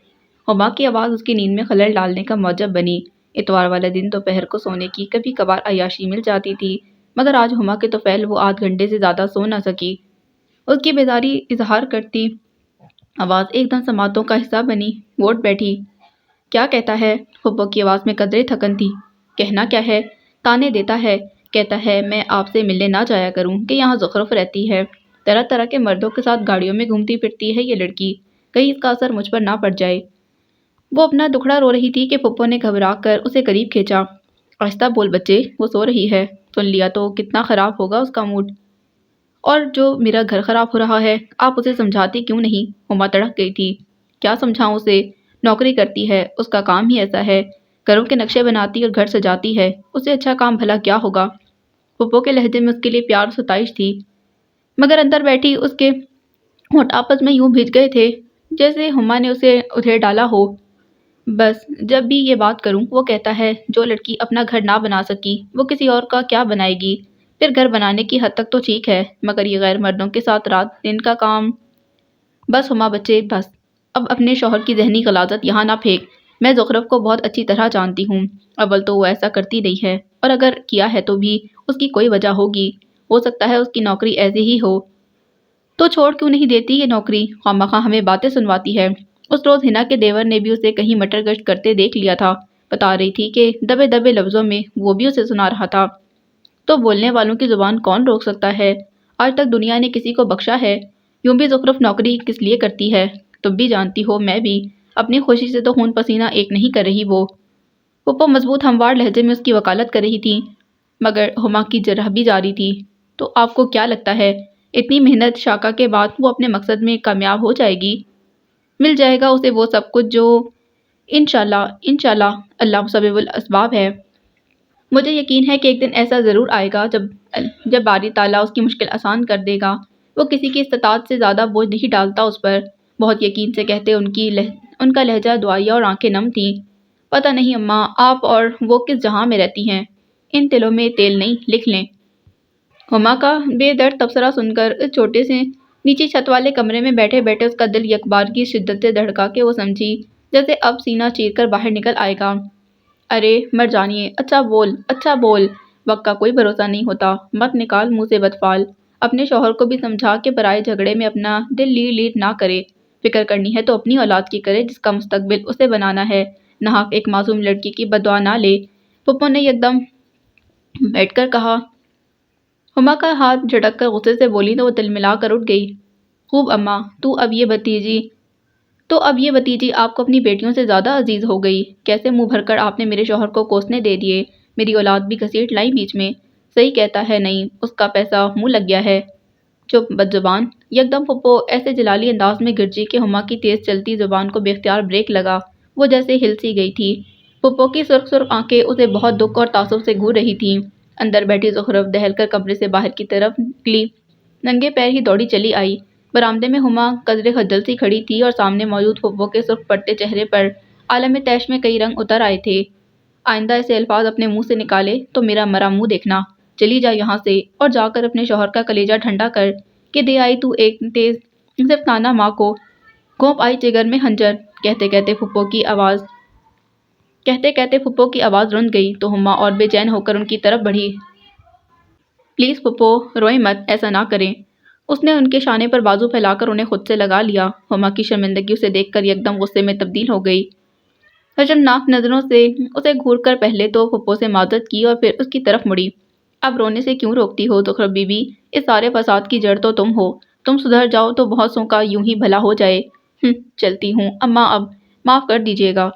ہما کی آواز اس کی نیند میں خلل ڈالنے کا موجب بنی۔ اتوار والے دن دوپہر کو سونے کی کبھی کبھار عیاشی مل جاتی تھی، مگر آج ہما کے طفیل وہ آدھ گھنٹے سے زیادہ سو نہ سکی۔ اس کی بیداری اظہار کرتی آواز ایک دم سماعتوں کا حصہ بنی۔ وہ اٹھ بیٹھی۔ کیا کہتا ہے؟ پھپھو کی آواز میں قدرے تھکن تھی۔ کہنا کیا ہے؟ تانے دیتا ہے، کہتا ہے میں آپ سے ملنے نہ جایا کروں کہ یہاں زخرف رہتی ہے، طرح طرح کے مردوں کے ساتھ گاڑیوں میں گھومتی پھرتی ہے یہ لڑکی، کہیں اس کا اثر مجھ پر نہ پڑ جائے۔ وہ اپنا دکھڑا رو رہی تھی کہ پھپھو نے گھبرا کر اسے قریب کھینچا۔ آہستہ بول بچے، وہ سو رہی ہے، سن لیا تو کتنا خراب ہوگا اس کا موڈ۔ اور جو میرا گھر خراب ہو رہا ہے، آپ اسے سمجھاتی کیوں نہیں؟ ہما تڑک گئی تھی۔ کیا سمجھاؤں اسے؟ نوکری کرتی ہے، اس کا کام ہی ایسا ہے، گھروں کے نقشے بناتی اور گھر سجاتی ہے، اسے اچھا کام بھلا کیا ہوگا؟ پھپھو کے لہجے میں اس کے لیے پیار اور ستائش تھی، مگر اندر بیٹھی اس کے ہونٹ آپس میں یوں بھیج گئے تھے جیسے ہما نے اسے ادھیڑ ڈالا ہو۔ بس جب بھی یہ بات کروں وہ کہتا ہے جو لڑکی اپنا گھر نہ بنا سکی وہ کسی اور کا کیا بنائے گی؟ پھر گھر بنانے کی حد تک تو ٹھیک ہے، مگر یہ غیر مردوں کے ساتھ رات دن کا کام۔ بس ہما بچے بس، اب اپنے شوہر کی ذہنی غلاظت یہاں نہ پھینک۔ میں زخرف کو بہت اچھی طرح جانتی ہوں، اول تو وہ ایسا کرتی نہیں ہے، اور اگر کیا ہے تو بھی اس کی کوئی وجہ ہوگی، ہو سکتا ہے اس کی نوکری ایسی ہی ہو، تو چھوڑ کیوں نہیں دیتی یہ نوکری؟ خواہ ہمیں باتیں سنواتی ہے۔ اس روز ہنا کے دیور نے بھی اسے کہیں مٹر گشت کرتے دیکھ لیا تھا، بتا رہی تھی کہ دبے دبے لفظوں میں وہ بھی اسے سنا رہا تھا۔ تو بولنے والوں کی زبان کون روک سکتا ہے؟ آج تک دنیا نے کسی کو بخشا ہے؟ یوں بھی زخرف نوکری کس لیے کرتی ہے؟ تم بھی جانتی ہو، میں بھی، اپنی خوشی سے تو خون پسینہ ایک نہیں کر رہی وہ۔ پھپھو مضبوط ہموار لہجے میں اس کی وکالت کر رہی تھی، مگر ہما کی جرح بھی جاری تھی۔ تو آپ کو کیا لگتا ہے اتنی محنت شاقہ کے بعد وہ اپنے مقصد میں کامیاب ہو جائے گی؟ مل جائے گا اسے وہ سب کچھ جو انشاءاللہ اللہ مسبب الاسباب ہے۔ مجھے یقین ہے کہ ایک دن ایسا ضرور آئے گا جب باری تعالیٰ اس کی مشکل آسان کر دے گا۔ وہ کسی کی استطاعت سے زیادہ بوجھ نہیں ڈالتا اس پر، بہت یقین سے کہتے ان کا لہجہ دعائیہ اور آنکھیں نم تھیں۔ پتہ نہیں اماں، آپ اور وہ کس جہاں میں رہتی ہیں، ان تلوں میں تیل نہیں، لکھ لیں۔ ہما کا بے درد تبصرہ سن کر اس چھوٹے سے نیچی چھت والے کمرے میں بیٹھے بیٹھے اس کا دل یک بار کی شدت سے دھڑکا کہ وہ سمجھی جیسے اب سینہ چیر کر باہر نکل آئے گا۔ ارے مر جانیے، اچھا بول، وقت کا کوئی بھروسہ نہیں ہوتا، مت نکال منہ سے بدفعل۔ اپنے شوہر کو بھی سمجھا کہ پرائے جھگڑے میں اپنا دل لیر نہ کرے، فکر کرنی ہے تو اپنی اولاد کی کرے جس کا مستقبل اسے بنانا ہے، ناحق ایک معصوم لڑکی کی بددعا نہ لے۔ پھپھو نے یکدم بیٹھ کر کہا۔ ہما کا ہاتھ جھٹک کر غصے سے بولی تو وہ تلملا کر اٹھ گئی۔ خوب اماں، تو اب یہ بھتیجی آپ کو اپنی بیٹیوں سے زیادہ عزیز ہو گئی۔ کیسے منہ بھر کر آپ نے میرے شوہر کو کوسنے دے دیے، میری اولاد بھی گھسیٹ لائی بیچ میں۔ صحیح کہتا ہے، نہیں اس کا پیسہ منہ لگ گیا ہے۔ چپ بدزبان۔ یکدم پھپھو ایسے جلالی انداز میں گرجی کہ ہما کی تیز چلتی زبان کو بے اختیار بریک لگا، وہ جیسے ہل سی گئی تھی۔ پھپھو کی سرخ سرخ آنکھیں اسے بہت دکھ اور تعصب سے گھور رہی تھیں۔ اندر بیٹھی زخرف دہل کر کمرے سے باہر کی طرف نکلی، ننگے پیر ہی دوڑی چلی آئی۔ برآمدے میں ہما قدرے خجل سی کھڑی تھی اور سامنے موجود پھپھو کے سرخ پڑتے چہرے پر عالم طیش میں کئی رنگ اتر آئے تھے۔ آئندہ ایسے الفاظ اپنے منہ سے نکالے تو میرا مرا منہ دیکھنا، چلی جا یہاں سے، اور جا کر اپنے شوہر کا کلیجہ ٹھنڈا کر کہ دے آئی تو ایک تیز صرف تانا ماں کو، گھونپ آئی جگر میں خنجر۔ کہتے کہتے پھپھو کی آواز رند گئی تو ہما اور بے چین ہو کر ان کی طرف بڑھی۔ پلیز پھپھو، روئیں مت، ایسا نہ کریں۔ اس نے ان کے شانے پر بازو پھیلا کر انہیں خود سے لگا لیا۔ ہما کی شرمندگی اسے دیکھ کر یکدم غصے میں تبدیل ہو گئی۔ شرمناک نظروں سے اسے گھور کر پہلے تو پھپھو سے معذرت کی اور پھر اس کی طرف مڑی۔ اب رونے سے کیوں روکتی ہو زخرف بی بی؟ اس سارے فساد کی جڑ تو تم ہو، تم سدھر جاؤ تو بہت سوں کا یوں ہی بھلا ہو جائے۔ چلتی ہوں اماں، اب معاف کر دیجیے گا۔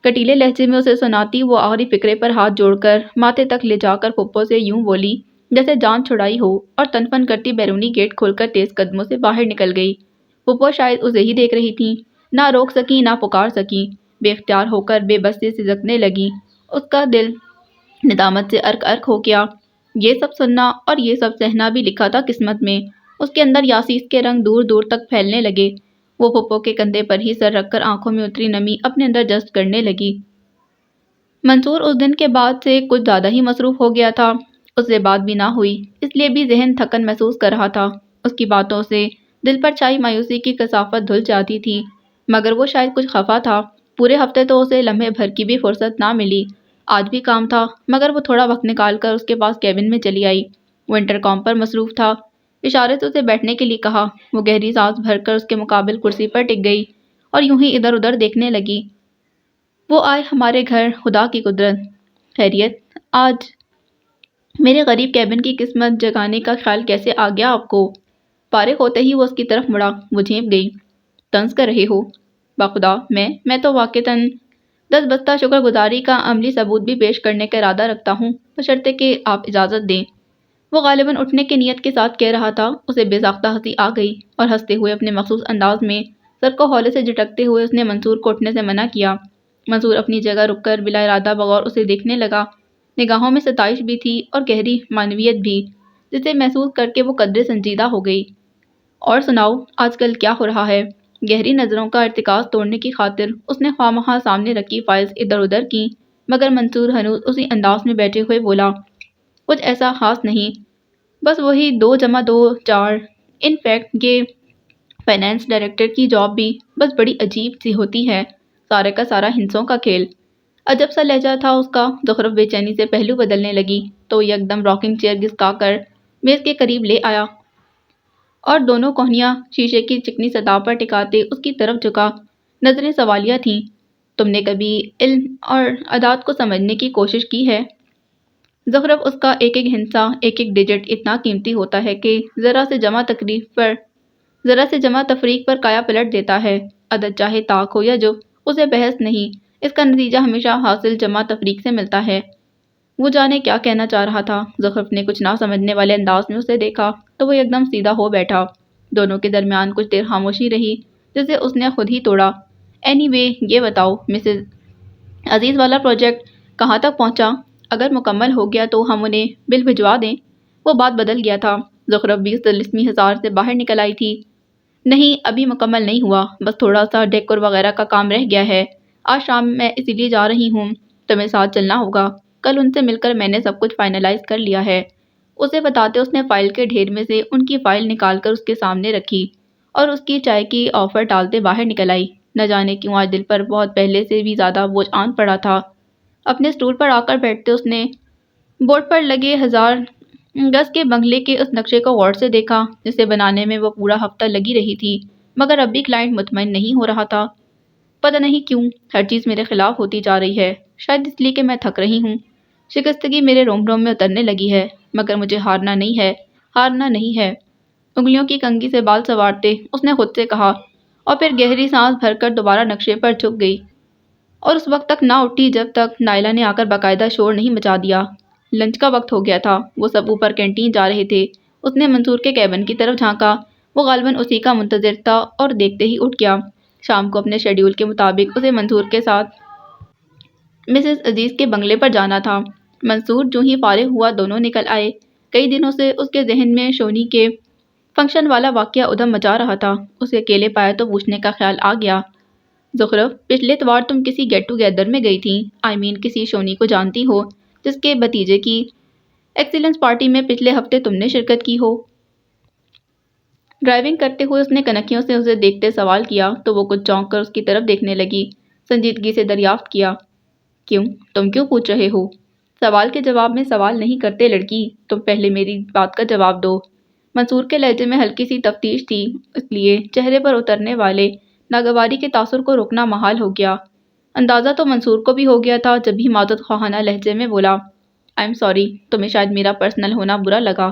کٹیلے لہجے میں اسے سناتی وہ آخری فکرے پر ہاتھ جوڑ کر ماتھے تک لے جا کر پھپھو سے یوں بولی جیسے جان چھڑائی ہو، اور تن پن کرتی بیرونی گیٹ کھول کر تیز قدموں سے باہر نکل گئی۔ پھپھو شاید اسے ہی دیکھ رہی تھیں، نہ روک سکیں نہ پکار سکیں، بے اختیار ہو کر بے بس سے سسکنے لگیں۔ اس کا دل ندامت سے ارک ارک ہو گیا۔ یہ سب سننا اور یہ سب سہنا بھی لکھا تھا قسمت میں۔ اس کے اندر یاسیس کے رنگ دور دور تک پھیلنے لگے۔ وہ پھپھو کے کندھے پر ہی سر رکھ کر آنکھوں میں اتری نمی اپنے اندر جذب کرنے لگی۔ منصور اس دن کے بعد سے کچھ زیادہ ہی مصروف ہو گیا تھا۔ اس سے بات بھی نہ ہوئی، اس لیے بھی ذہن تھکن محسوس کر رہا تھا۔ اس کی باتوں سے دل پر چھائی مایوسی کی کثافت دھل جاتی تھی، مگر وہ شاید کچھ خفا تھا۔ پورے ہفتے تو اسے لمحے بھر کی بھی فرصت نہ ملی۔ آج بھی کام تھا، مگر وہ تھوڑا وقت نکال کر اس کے پاس کیبن میں چلی آئی۔ وہ انٹرکام پر مصروف تھا۔ اشارے سے اسے بیٹھنے کے لیے کہا۔ وہ گہری سانس بھر کر اس کے مقابل کرسی پر ٹک گئی اور یوں ہی ادھر ادھر دیکھنے لگی۔ وہ آئے ہمارے گھر، خدا کی قدرت۔ خیریت؟ آج میرے غریب کیبن کی قسمت جگانے کا خیال کیسے آ گیا آپ کو؟ فارغ ہوتے ہی وہ اس کی طرف مڑا۔ وہ جھینپ گئی۔ طنز کر رہے ہو؟ بخدا میں تو واقعتاً دس بستہ شکر گزاری کا عملی ثبوت بھی پیش کرنے کا ارادہ رکھتا ہوں، بشرطے کہ آپ اجازت دیں۔ وہ غالباً اٹھنے کی نیت کے ساتھ کہہ رہا تھا۔ اسے بے ساختہ ہنسی آ گئی اور ہنستے ہوئے اپنے مخصوص انداز میں سر کو ہولے سے جھٹکتے ہوئے اس نے منصور کو اٹھنے سے منع کیا۔ منصور اپنی جگہ رک کر بلا ارادہ بغور اسے دیکھنے لگا۔ نگاہوں میں ستائش بھی تھی اور گہری معنویت بھی، جسے محسوس کر کے وہ قدرے سنجیدہ ہو گئی۔ اور سناؤ، آج کل کیا ہو رہا ہے؟ گہری نظروں کا ارتکاز توڑنے کی خاطر اس نے خواہ مخواہ سامنے رکھی فائلز ادھر ادھر کی، مگر منصور ہنوز اسی انداز میں بیٹھے ہوئے بولا، کچھ ایسا خاص نہیں، بس وہی 2+2=4۔ ان فیکٹ یہ فائنانس ڈائریکٹر کی جاب بھی بس بڑی عجیب سی ہوتی ہے، سارے کا سارا ہندسوں کا کھیل۔ عجب سا لہجہ تھا اس کا۔ زخرف بے چینی سے پہلو بدلنے لگی تو یکدم راکنگ چیئر گھسکا کر میز کے قریب لے آیا اور دونوں کوہنیاں شیشے کی چکنی سطح پر ٹکاتے اس کی طرف جھکا۔ نظریں سوالیہ تھیں۔ تم نے کبھی علم اور اعداد کو سمجھنے کی کوشش کی ہے؟ زخرف اس کا ایک ایک ہندسہ، ایک ایک ڈیجٹ اتنا قیمتی ہوتا ہے کہ ذرا سے جمع تفریق پر کایا پلٹ دیتا ہے۔ عدد چاہے طاق ہو یا جو، اسے بحث نہیں، اس کا نتیجہ ہمیشہ حاصل جمع تفریق سے ملتا ہے۔ وہ جانے کیا کہنا چاہ رہا تھا۔ زخرف نے کچھ نہ سمجھنے والے انداز میں اسے دیکھا تو وہ یکدم سیدھا ہو بیٹھا۔ دونوں کے درمیان کچھ دیر خاموشی رہی، جسے اس نے خود ہی توڑا۔ اینی وے، یہ بتاؤ مسز عزیز والا پروجیکٹ کہاں تک پہنچا؟ اگر مکمل ہو گیا تو ہم انہیں بل بھجوا دیں۔ وہ بات بدل گیا تھا۔ زخرف 20 ہزار سے باہر نکل آئی تھی۔ نہیں، ابھی مکمل نہیں ہوا، بس تھوڑا سا ڈیکور وغیرہ کا کام رہ گیا ہے۔ آج شام میں اسی لیے جا رہی ہوں، تمہیں ساتھ چلنا ہوگا۔ کل ان سے مل کر میں نے سب کچھ فائنلائز کر لیا ہے۔ اسے بتاتے اس نے فائل کے ڈھیر میں سے ان کی فائل نکال کر اس کے سامنے رکھی اور اس کی چائے کی آفر ٹالتے باہر نکل آئی۔ نہ جانے کیوں آج دل پر بہت پہلے سے بھی زیادہ بوجھ آن پڑا تھا۔ اپنے اسٹول پر آ کر بیٹھتے اس نے بورڈ پر لگے 1000 گز کے بنگلے کے اس نقشے کو غور سے دیکھا، جسے بنانے میں وہ پورا ہفتہ لگی رہی تھی، مگر اب بھی کلائنٹ مطمئن نہیں ہو رہا تھا۔ پتہ نہیں کیوں ہر چیز میرے خلاف ہوتی جا رہی ہے، شاید اس لیے کہ میں تھک رہی ہوں۔ شکستگی میرے روم روم میں اترنے لگی ہے، مگر مجھے ہارنا نہیں ہے۔ انگلیوں کی کنگھی سے بال سنوارتے اس نے خود سے کہا، اور پھر گہری سانس بھر کر دوبارہ نقشے پر جھک گئی، اور اس وقت تک نہ اٹھی جب تک نائلہ نے آ کر باقاعدہ شور نہیں مچا دیا۔ لنچ کا وقت ہو گیا تھا، وہ سب اوپر کینٹین جا رہے تھے۔ اس نے منصور کے کیبن کی طرف جھانکا، وہ غالباً اسی کا منتظر تھا، اور دیکھتے ہی اٹھ گیا۔ شام کو اپنے شیڈیول کے مطابق اسے منصور کے ساتھ مسز عزیز کے بنگلے پر جانا تھا۔ منصور جو ہی فارغ ہوا دونوں نکل آئے۔ کئی دنوں سے اس کے ذہن میں شونی کے فنکشن والا واقعہ ادھم مچا رہا تھا۔ اسے اکیلے پایا تو پوچھنے کا خیال آ گیا، زخرف، پچھلے اتوار تم کسی گیٹ ٹوگیدر میں گئی تھی، کسی شونی کو جانتی ہو جس کے بھتیجے کی ایکسیلنس پارٹی میں پچھلے ہفتے تم نے شرکت کی ہو؟ ڈرائیونگ کرتے ہوئے اس نے کنکھیوں سے اسے دیکھتے سوال کیا تو وہ کچھ چونک کر اس کی طرف دیکھنے لگی۔ سنجیدگی سے دریافت کیا، کیوں؟ تم کیوں پوچھ رہے ہو؟ سوال کے جواب میں سوال نہیں کرتے لڑکی، تم پہلے میری بات کا جواب دو۔ منصور کے لہجے میں ہلکی سی تفتیش تھی، اس لیے چہرے پر اترنے والے ناگواری کے تاثر کو روکنا محال ہو گیا۔ اندازہ تو منصور کو بھی ہو گیا تھا جب بھی معذرت خواہانہ لہجے میں بولا، آئی ایم سوری، تمہیں شاید میرا پرسنل ہونا برا لگا۔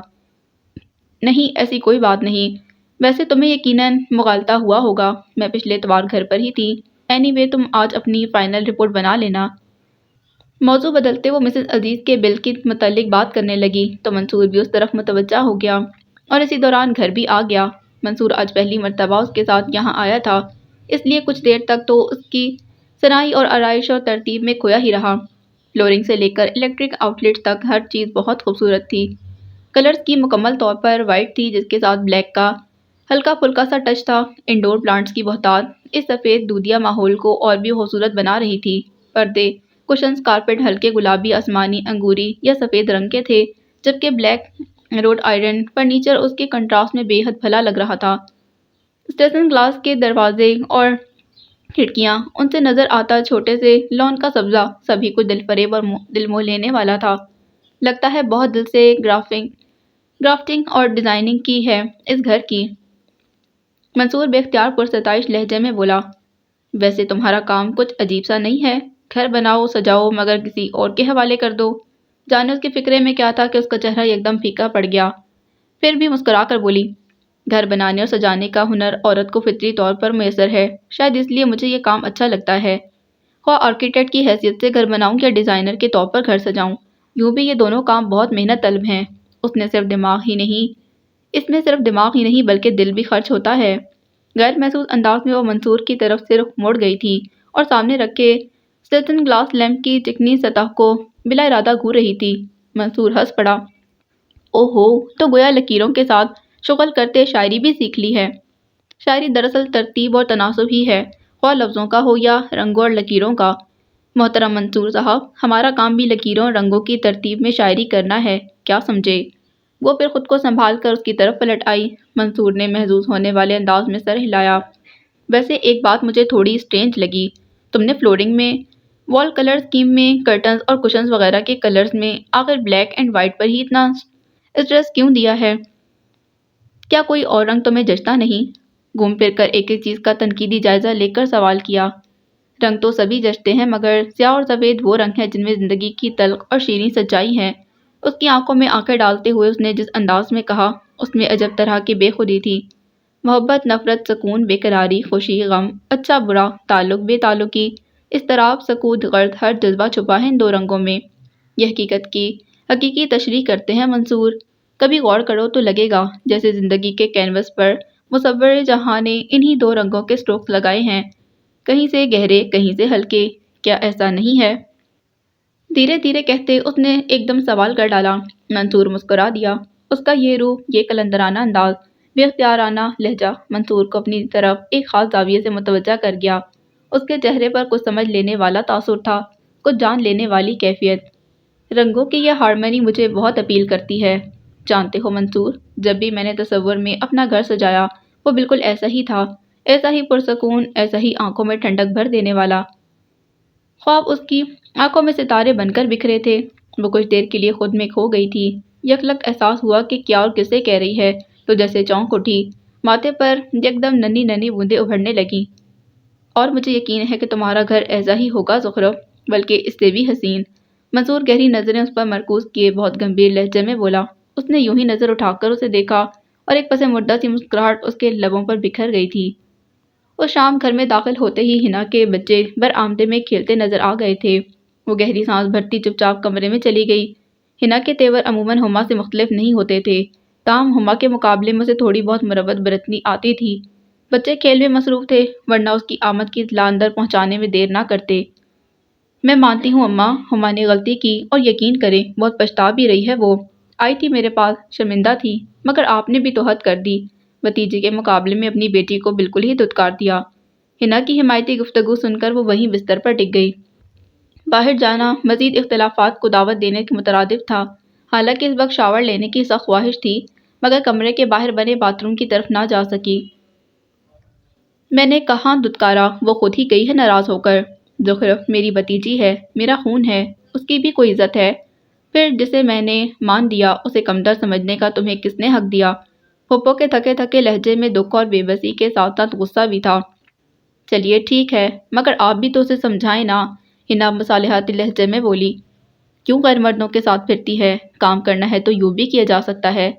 نہیں، ایسی کوئی بات نہیں، ویسے تمہیں یقیناً مغالطہ ہوا ہوگا، میں پچھلے اتوار گھر پر ہی تھی۔ اینی وے، تم آج اپنی فائنل رپورٹ بنا لینا۔ موضوع بدلتے وہ مسز عزیز کے بل کے متعلق بات کرنے لگی تو منصور بھی اس طرف متوجہ ہو گیا، اور اسی دوران گھر بھی آ گیا۔ منصور آج پہلی مرتبہ اس کے ساتھ یہاں آیا تھا، اس لیے کچھ دیر تک تو اس کی صناعی اور آرائش اور ترتیب میں کھویا ہی رہا۔ فلورنگ سے لے کر الیکٹرک آؤٹ لیٹ تک ہر چیز بہت خوبصورت تھی۔ کلرز کی مکمل طور پر وائٹ تھی، جس کے ساتھ بلیک کا ہلکا پھلکا سا ٹچ تھا۔ انڈور پلانٹس کی بہتات اس سفید دودھیا ماحول کو اور بھی خوبصورت بنا رہی تھی۔ پردے، کشنز، کارپیٹ ہلکے گلابی، آسمانی، انگوری یا سفید رنگ کے تھے، جبکہ بلیک روڈ آئرن فرنیچر اس کے کنٹراسٹ میں بے حد بھلا لگ رہا تھا۔ اسٹیشن گلاس کے دروازے اور کھڑکیاں، ان سے نظر آتا چھوٹے سے لان کا سبزہ، سبھی کچھ دل فریب اور دل موہ لینے والا تھا۔ لگتا ہے بہت دل سے گرافٹنگ اور ڈیزائننگ کی ہے اس گھر کی۔ منصور بے اختیار پرستائش لہجے میں بولا، ویسے تمہارا کام کچھ عجیب سا نہیں ہے، گھر بناؤ سجاؤ مگر کسی اور کے حوالے کر دو۔ جانے اس کے فکرے میں کیا تھا کہ اس کا چہرہ ایک دم پھیکا پڑ گیا، پھر بھی مسکرا کر بولی، گھر بنانے اور سجانے کا ہنر عورت کو فطری طور پر میسر ہے، شاید اس لیے مجھے یہ کام اچھا لگتا ہے، خواہ آرکیٹیکٹ کی حیثیت سے گھر بناؤں یا ڈیزائنر کے طور پر گھر سجاؤں، یوں بھی یہ دونوں کام بہت محنت طلب ہیں۔ اس میں صرف دماغ ہی نہیں بلکہ دل بھی خرچ ہوتا ہے۔ غیر محسوس انداز میں وہ منصور کی طرف سے رخ موڑ گئی تھی اور سامنے رکھے اسٹیشن گلاس لیمپ کی چکنی سطح کو بلا ارادہ گھور رہی تھی۔ منصور ہنس پڑا، او ہو، تو گویا لکیروں کے ساتھ شغل کرتے شاعری بھی سیکھ لی ہے۔ شاعری دراصل ترتیب اور تناسب ہی ہے، خواہ لفظوں کا ہو یا رنگوں اور لکیروں کا۔ محترم منصور صاحب، ہمارا کام بھی لکیروں اور رنگوں کی ترتیب میں شاعری کرنا ہے، کیا سمجھے؟ وہ پھر خود کو سنبھال کر اس کی طرف پلٹ آئی۔ منصور نے محظوظ ہونے والے انداز میں سر ہلایا، ویسے ایک بات مجھے تھوڑی سٹرینج لگی، تم نے فلورنگ میں، وال کلر اسکیم میں، کرٹنز اور کشنز وغیرہ کے کلرز میں آخر بلیک اینڈ وائٹ پر ہی اتنا اسٹریس کیوں دیا ہے؟ کیا کوئی اور رنگ تمہیں جچتا نہیں؟ گھوم پھر کر ایک ایک چیز کا تنقیدی جائزہ لے کر سوال کیا۔ رنگ تو سبھی جچتے ہیں مگر سیاہ اور سفید وہ رنگ ہیں جن میں زندگی کی تلخ اور شیریں سچائی ہے۔ اس کی آنکھوں میں آنکھیں ڈالتے ہوئے اس نے جس انداز میں کہا، اس میں عجب طرح کی بے خودی تھی۔ محبت، نفرت، سکون، بے قراری، خوشی، غم، اچھا برا، تعلق، بے تعلقی، اضطراب، سکوت، غرض، ہر جذبہ چھپا ہے ان دو رنگوں میں۔ یہ حقیقت کی حقیقی تشریح کرتے ہیں منصور۔ کبھی غور کرو تو لگے گا جیسے زندگی کے کینوس پر مصور جہاں نے انہی دو رنگوں کے سٹروکس لگائے ہیں، کہیں سے گہرے کہیں سے ہلکے۔ کیا ایسا نہیں ہے؟ دھیرے دھیرے کہتے اس نے ایک دم سوال کر ڈالا۔ منصور مسکرا دیا۔ اس کا یہ روح، یہ قلندرانہ انداز، بے اختیارانہ لہجہ منصور کو اپنی طرف ایک خاص زاویے سے متوجہ کر گیا۔ اس کے چہرے پر کچھ سمجھ لینے والا تاثر تھا، کچھ جان لینے والی کیفیت۔ رنگوں کی یہ ہارمنی مجھے بہت اپیل کرتی ہے۔ جانتے ہو منصور، جب بھی میں نے تصور میں اپنا گھر سجایا وہ بالکل ایسا ہی تھا، ایسا ہی پرسکون، ایسا ہی آنکھوں میں ٹھنڈک بھر دینے والا۔ خواب اس کی آنکھوں میں ستارے بن کر بکھرے تھے۔ وہ کچھ دیر کے لیے خود میں کھو گئی تھی۔ یکلخت احساس ہوا کہ کیا اور کسے کہہ رہی ہے، تو جیسے چونک اٹھی، ماتھے پر یکدم ننھی ننھی بوندیں ابھرنے لگیں۔ اور مجھے یقین ہے کہ تمہارا گھر ایسا ہی ہوگا زخرف، بلکہ اس سے بھی حسین۔ منصور گہری نظریں اس پر مرکوز کیے بہت گمبھیر لہجے میں بولا۔ اس نے یوں ہی نظر اٹھا کر اسے دیکھا اور ایک پس مردہ سی مسکراہٹ اس کے لبوں پر بکھر گئی تھی۔ اس شام گھر میں داخل ہوتے ہی ہنا کے بچے برآمدے میں کھیلتے نظر آ گئے تھے۔ وہ گہری سانس بھرتی چپ چاپ کمرے میں چلی گئی۔ ہنا کے تیور عموماً ہما سے مختلف نہیں ہوتے تھے، تاہم ہما کے مقابلے میں اسے تھوڑی بہت مروت برتنی آتی تھی۔ بچے کھیل میں مصروف تھے، ورنہ اس کی آمد کی اطلاع اندر پہنچانے میں دیر نہ کرتے۔ میں مانتی ہوں اماں، ہما نے غلطی کی اور یقین کریں بہت پچھتا بھی رہی ہے۔ وہ آئی تھی میرے پاس، شرمندہ تھی، مگر آپ نے بھی تو حد کر دی، بھتیجے کے مقابلے میں اپنی بیٹی کو بالکل ہی دھتکار دیا۔ ہنا کی حمایتی گفتگو سن کر وہ وہیں بستر پر ٹک گئی۔ باہر جانا مزید اختلافات کو دعوت دینے کے مترادف تھا۔ حالانکہ اس وقت شاور لینے کی سخت خواہش تھی، مگر کمرے کے باہر بنے باتھ روم کی طرف نہ جا سکی۔ میں نے کہاں دھتکارا، وہ خود ہی گئی ہے ناراض ہو کر۔ زخرف میری بھتیجی ہے، میرا خون ہے، اس کی بھی کوئی عزت ہے۔ پھر جسے میں نے مان دیا اسے کمتر سمجھنے کا تمہیں کس نے حق دیا؟ پھپھو کے تھکے تھکے لہجے میں دکھ اور بے بسی کے ساتھ ساتھ غصہ بھی تھا۔ چلیے ٹھیک ہے، مگر آپ بھی تو اسے سمجھائیں نا، ہنا مصالحتی لہجے میں بولی۔ کیوں غیر مردوں کے ساتھ پھرتی ہے؟ کام کرنا ہے تو یوں بھی کیا جا سکتا ہے۔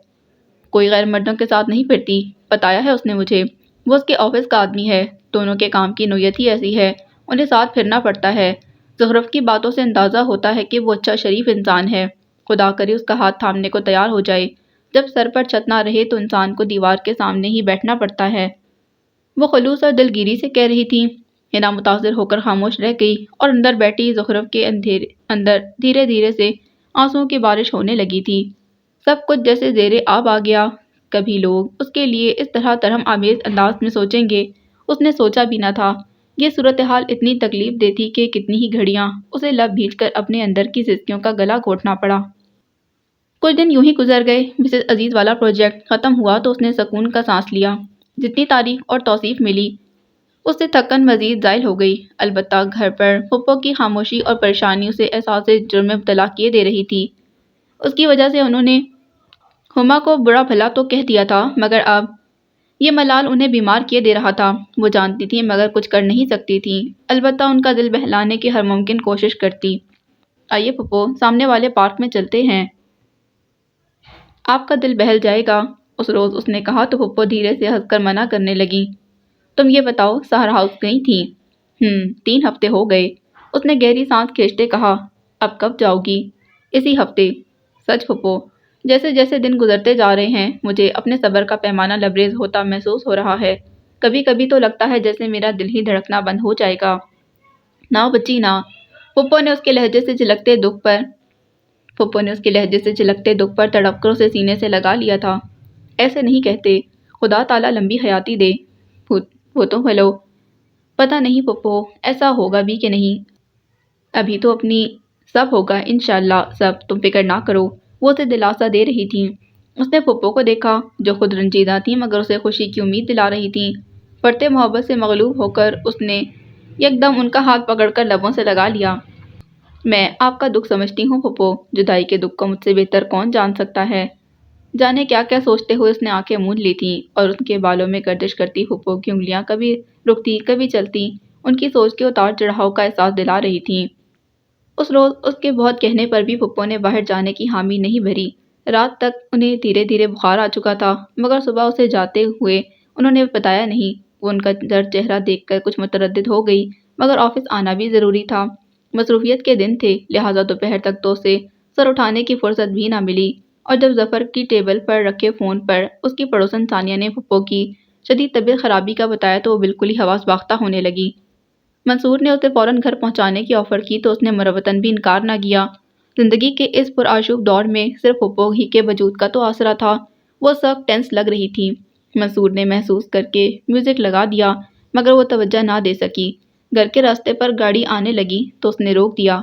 کوئی غیر مردوں کے ساتھ نہیں پھرتی، بتایا ہے اس نے مجھے، وہ اس کے آفس کا آدمی ہے، دونوں کے کام کی نوعیت ہی ایسی ہے، انہیں ساتھ پھرنا پڑتا ہے۔ زخرف کی باتوں سے اندازہ ہوتا ہے کہ وہ اچھا شریف انسان ہے، خدا کرے اس کا ہاتھ تھامنے کو تیار ہو جائے۔ جب سر پر چھت نہ رہے تو انسان کو دیوار کے سامنے ہی بیٹھنا پڑتا ہے۔ وہ خلوص اور دلگیری سے کہہ رہی تھی۔ ہنا متاثر ہو کر خاموش رہ گئی اور اندر بیٹھی زخرف کے اندر دھیرے دھیرے سے آنسوؤں کی بارش ہونے لگی تھی۔ سب کچھ جیسے زیر آب آ گیا۔ کبھی لوگ اس کے لیے اس طرح ترہم آمیز انداز میں سوچیں گے، اس نے سوچا بھی نہ تھا۔ یہ صورتحال اتنی تکلیف دہ تھی کہ کتنی ہی گھڑیاں اسے لب بھیج کر اپنے اندر کی سسکیوں کا گلا گھونٹنا پڑا۔ کچھ دن یوں ہی گزر گئے۔ مسز عزیز والا پروجیکٹ ختم ہوا تو اس نے سکون کا سانس لیا۔ جتنی تعریف اور توصیف ملی اس سے تھکن مزید زائل ہو گئی۔ البتہ گھر پر پھپھو کی خاموشی اور پریشانی اسے احساس جرم میں مبتلا کیے دے رہی تھی۔ اس کی وجہ سے انہوں نے ہما کو برا بھلا تو کہہ دیا تھا، مگر اب یہ ملال انہیں بیمار کیے دے رہا تھا۔ وہ جانتی تھیں مگر کچھ کر نہیں سکتی تھیں، البتہ ان کا دل بہلانے کی ہر ممکن کوشش کرتی۔ آئیے پھپھو، سامنے والے پارک میں چلتے ہیں، آپ کا دل بہل جائے گا۔ اس روز اس نے کہا تو پھپھو دھیرے سے ہنس کر منع کرنے لگیں۔ تم یہ بتاؤ سہر ہاؤس گئی تھیں؟ 3 ہفتے ہو گئے، اس نے گہری سانس کھینچتے کہا۔ اب کب جاؤ گی؟ اسی ہفتے۔ سچ پھپھو، جیسے جیسے دن گزرتے جا رہے ہیں مجھے اپنے صبر کا پیمانہ لبریز ہوتا محسوس ہو رہا ہے۔ کبھی کبھی تو لگتا ہے جیسے میرا دل ہی دھڑکنا بند ہو جائے گا۔ نہ بچی نہ، پھپھو نے اس کے لہجے سے جھلکتے دکھ پر تڑپ کر اسے سینے سے لگا لیا تھا۔ ایسے نہیں کہتے، خدا تعالیٰ لمبی حیاتی دے۔ وہ تو ہلو، پتہ نہیں پھپھو ایسا ہوگا بھی کہ نہیں، ابھی تو اپنی سب ہوگا انشاءاللہ سب، تم فکر نہ کرو، وہ اسے دلاسا دے رہی تھیں۔ اس نے پھپھو کو دیکھا جو خود رنجیدہ تھیں مگر اسے خوشی کی امید دلا رہی تھیں۔ بڑھتے محبت سے مغلوب ہو کر اس نے یک دم ان کا ہاتھ پکڑ کر لبوں سے لگا لیا۔ میں آپ کا دکھ سمجھتی ہوں پھپھو، جدائی کے دکھ کو مجھ سے بہتر کون جان سکتا ہے۔ جانے کیا کیا سوچتے ہوئے اس نے آنکھیں موند لی تھیں اور ان کے بالوں میں گردش کرتی پھپھو کی انگلیاں کبھی رکتی کبھی چلتی ان کی سوچ کے اتار چڑھاؤ کا احساس دلا رہی تھیں۔ اس روز اس کے بہت کہنے پر بھی پھپھو نے باہر جانے کی حامی نہیں بھری۔ رات تک انہیں دھیرے دھیرے بخار آ چکا تھا مگر صبح اسے جاتے ہوئے انہوں نے بتایا نہیں۔ وہ ان کا زرد چہرہ دیکھ کر کچھ متردد ہو گئی مگر آفس آنا بھی ضروری تھا۔ مصروفیت کے دن تھے لہٰذا دوپہر تک تو اسے سر اٹھانے کی فرصت بھی نہ ملی، اور جب ظفر کی ٹیبل پر رکھے فون پر اس کی پڑوسن ثانیہ نے پھپھو کی شدید طبیعت خرابی کا بتایا تو وہ بالکل ہی حواس باختہ ہونے لگی۔ منصور نے اسے فوراً گھر پہنچانے کی آفر کی تو اس نے مروتاً بھی انکار نہ کیا۔ زندگی کے اس پرآشوب دور میں صرف پھپھو ہی کے وجود کا تو آسرا تھا۔ وہ سخت ٹینس لگ رہی تھی۔ منصور نے محسوس کر کے میوزک لگا دیا مگر وہ توجہ نہ دے سکی۔ گھر کے راستے پر گاڑی آنے لگی تو اس نے روک دیا۔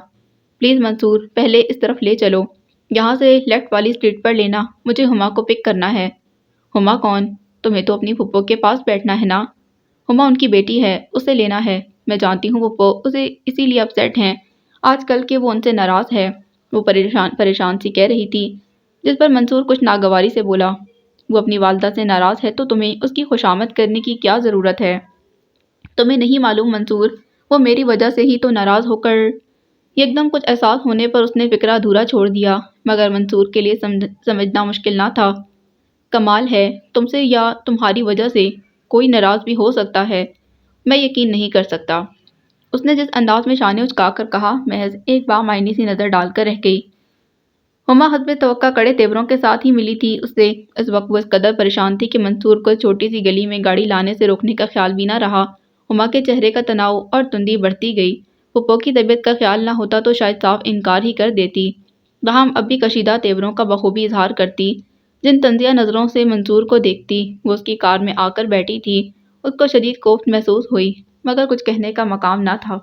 پلیز منصور، پہلے اس طرف لے چلو، یہاں سے لیفٹ والی اسٹریٹ پر لینا، مجھے ہما کو پک کرنا ہے۔ ہما کون؟ تمہیں تو اپنی پھپھو کے پاس بیٹھنا ہے نا۔ ہما ان کی بیٹی ہے، اسے لینا ہے۔ میں جانتی ہوں پھپھو اسے اسی لیے اپسیٹ ہیں آج کل کہ وہ ان سے ناراض ہے، وہ پریشان سی کہہ رہی تھی، جس پر منصور کچھ ناگواری سے بولا، وہ اپنی والدہ سے ناراض ہے تو تمہیں اس کی خوشامد کرنے کی کیا ضرورت ہے؟ تمہیں نہیں معلوم منصور، وہ میری وجہ سے ہی تو ناراض ہو کر… ایک دم کچھ احساس ہونے پر اس نے فکرہ ادھورا چھوڑ دیا مگر منصور کے لیے سمجھنا مشکل نہ تھا۔ کمال ہے، تم سے یا تمہاری وجہ سے کوئی ناراض بھی ہو سکتا ہے، میں یقین نہیں کر سکتا۔ اس نے جس انداز میں شانے اچکا کر کہا محض ایک بامعنی سی نظر ڈال کر رہ گئی۔ ہما حسب توقع کڑے تیوروں کے ساتھ ہی ملی تھی اس سے۔ اس وقت وہ اس قدر پریشان تھی کہ منصور کو چھوٹی سی گلی میں گاڑی لانے سے روکنے کا خیال بھی نہ رہا۔ ہما کے چہرے کا تناؤ اور تندی بڑھتی گئی۔ پھپھو کی طبیعت کا خیال نہ ہوتا تو شاید صاف انکار ہی کر دیتی، تاہم اب بھی کشیدہ تیوروں کا بخوبی اظہار کرتی۔ جن طنزیہ نظروں سے منصور کو دیکھتی وہ اس کی کار میں آ کر بیٹھی تھی، اس کو شدید کوفت محسوس ہوئی مگر کچھ کہنے کا مقام نہ تھا۔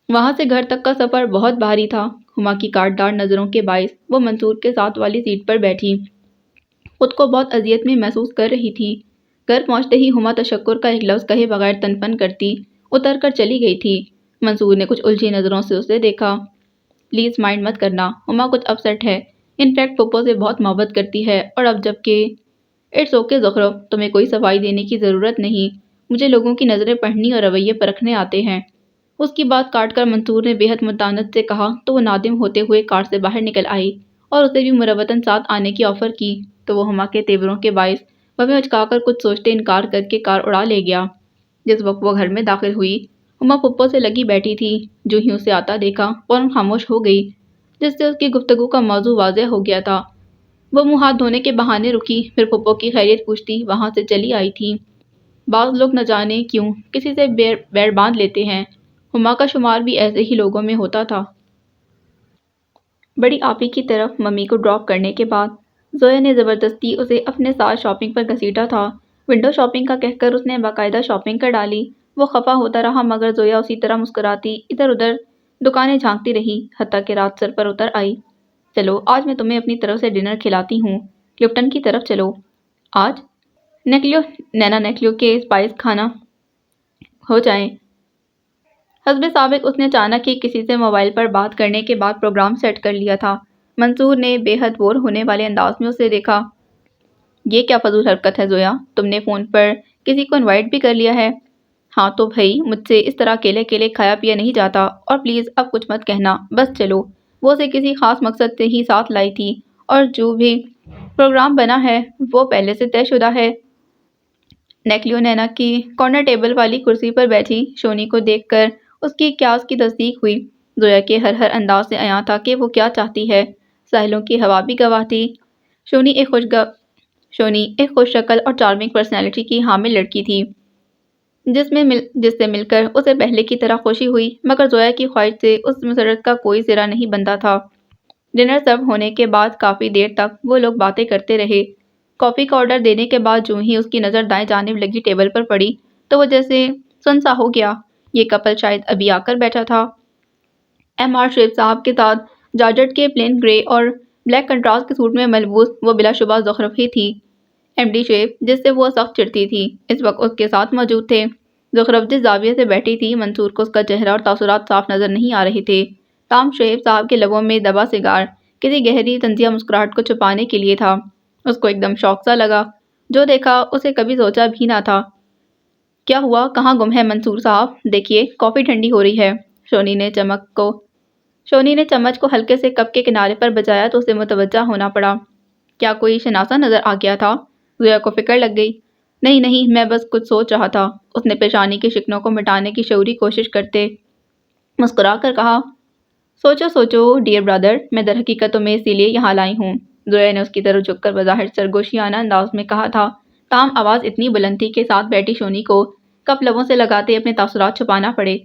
وہاں سے گھر تک کا سفر بہت بھاری تھا۔ ہما کی کاٹدار نظروں کے باعث وہ منصور کے ساتھ والی سیٹ پر بیٹھی خود کو بہت اذیت میں محسوس کر رہی تھی۔ گھر پہنچتے ہی ہما تشکر کا ایک لفظ کہے بغیر تن پن کرتی اتر کر چلی گئی تھی۔ منصور نے کچھ الجھی نظروں سے اسے دیکھا۔ پلیز مائنڈ مت کرنا، ہما کچھ اپسیٹ ہے، انفیکٹ پھپھو سے بہت محبت کرتی ہے، اور اب جب کہ… اٹس اوکے زخرف، تمہیں کوئی صفائی دینے کی ضرورت نہیں، مجھے لوگوں کی نظریں پڑھنی اور رویے پرکھنے آتے ہیں۔ اس کی بات کاٹ کر منصور نے بے حد متانت سے کہا تو وہ نادم ہوتے ہوئے کار سے باہر نکل آئی اور اسے بھی مروتاً ساتھ آنے کی آفر کی تو وہ ہما کے تیوروں کے باعث بویں اچکا کر کچھ سوچتے انکار کر کے کار اڑا لے گیا۔ جس وقت وہ گھر میں داخل ہوئی ہما پھپھو سے لگی بیٹھی تھی، جو ہی اسے آتا دیکھا فوراً خاموش ہو گئی، جس سے اس کی گفتگو کا موضوع واضح ہو گیا تھا۔ وہ منہ ہاتھ دھونے کے بہانے رکی، پھر پھپھو کی خیریت پوچھتی وہاں سے چلی آئی تھی۔ بعض لوگ نہ جانے کیوں کسی سے بیر باندھ لیتے ہیں، ہما کا شمار بھی ایسے ہی لوگوں میں ہوتا تھا۔ بڑی آپی کی طرف ممی کو ڈراپ کرنے کے بعد زویا نے زبردستی اسے اپنے ساتھ شاپنگ پر گھسیٹا تھا۔ ونڈو شاپنگ کا کہہ کر اس نے باقاعدہ شاپنگ کر ڈالی۔ وہ خفا ہوتا رہا مگر زویا اسی طرح مسکراتی ادھر ادھر دکانیں جھانکتی رہی حتیٰ کہ رات سر پر اتر آئی۔ چلو آج میں تمہیں اپنی طرف سے ڈنر کھلاتی ہوں، کلفٹن کی طرف چلو۔ آج نینا نیکلیو کے اسپائس کھانا ہو جائیں۔ حسب سابق اس نے اچانک ہی کسی سے موبائل پر بات کرنے کے بعد پروگرام سیٹ کر لیا تھا۔ منصور نے بے حد بور ہونے والے انداز میں اسے دیکھا۔ یہ کیا فضول حرکت ہے زویا، تم نے فون پر کسی کو انوائٹ بھی کر لیا ہے؟ ہاں تو بھائی مجھ سے اس طرح اکیلے اکیلے کھایا پیا نہیں جاتا، اور پلیز اب کچھ مت کہنا، بس چلو۔ وہ اسے کسی خاص مقصد سے ہی ساتھ لائی تھی، اور جو بھی پروگرام بنا ہے وہ پہلے سے طے شدہ ہے۔ نیکلیو نینا کی کارنر ٹیبل والی کرسی پر بیٹھی شونی کو دیکھ کر اس کی قیاس کی تصدیق ہوئی۔ زویا کے ہر انداز سے عیاں تھا کہ وہ کیا چاہتی ہے۔ ساحلوں کی ہوا بھی گواہ تھی۔ شونی ایک خوش شکل اور چارمنگ پرسنالٹی کی حامل لڑکی تھی، جس سے مل کر اسے پہلے کی طرح خوشی ہوئی، مگر زویا کی خواہش سے اس مسرت کا کوئی سرا نہیں بنتا تھا۔ ڈنر سرو ہونے کے بعد کافی دیر تک وہ لوگ باتیں کرتے رہے۔ کافی کا آرڈر دینے کے بعد جو ہی اس کی نظر دائیں جانب لگی ٹیبل پر پڑی تو وہ جیسے سنسا ہو گیا۔ یہ کپل شاید ابھی آ کر بیٹھا تھا۔ M.R. شعیب صاحب کے ساتھ جارجٹ کے پلین گرے اور بلیک کنٹراسٹ کے سوٹ میں ملبوس وہ بلا شبہ زخرف ہی تھی۔ M.D. شعیب جس سے وہ سخت چڑھتی تھی اس وقت اس کے ساتھ موجود تھے۔ زخرف جس زاویے سے بیٹھی تھی منصور کو اس کا چہرہ اور تاثرات صاف نظر نہیں آ رہے تھے، تاہم شعیب صاحب کے لبوں میں دبا سگار کسی گہری طنزیہ مسکراہٹ کو چھپانے کے لیے تھا۔ اس کو ایک دم شوق سا لگا، جو دیکھا اسے کبھی سوچا بھی نہ تھا۔ کیا ہوا، کہاں گم ہے منصور صاحب؟ دیکھیے کافی ٹھنڈی ہو رہی ہے۔ شونی نے چمچ کو ہلکے سے کپ کے کنارے پر بجایا تو اسے متوجہ ہونا پڑا۔ کیا کوئی شناسا نظر آ گیا تھا؟ زویا کو فکر لگ گئی۔ نہیں میں بس کچھ سوچ رہا تھا، اس نے پیشانی کی شکنوں کو مٹانے کی شعوری کوشش کرتے مسکرا کر کہا۔ سوچو ڈیئر برادر، میں در حقیقت تمہیں اسی لیے یہاں لائی ہوں، زویا نے اس کی طرف جھک کر بظاہر سرگوشیانہ انداز میں کہا تھا، تاہم آواز اتنی بلندی کے ساتھ بیٹھی شونی کو کپ لبوں سے لگاتے اپنے تاثرات چھپانا پڑے۔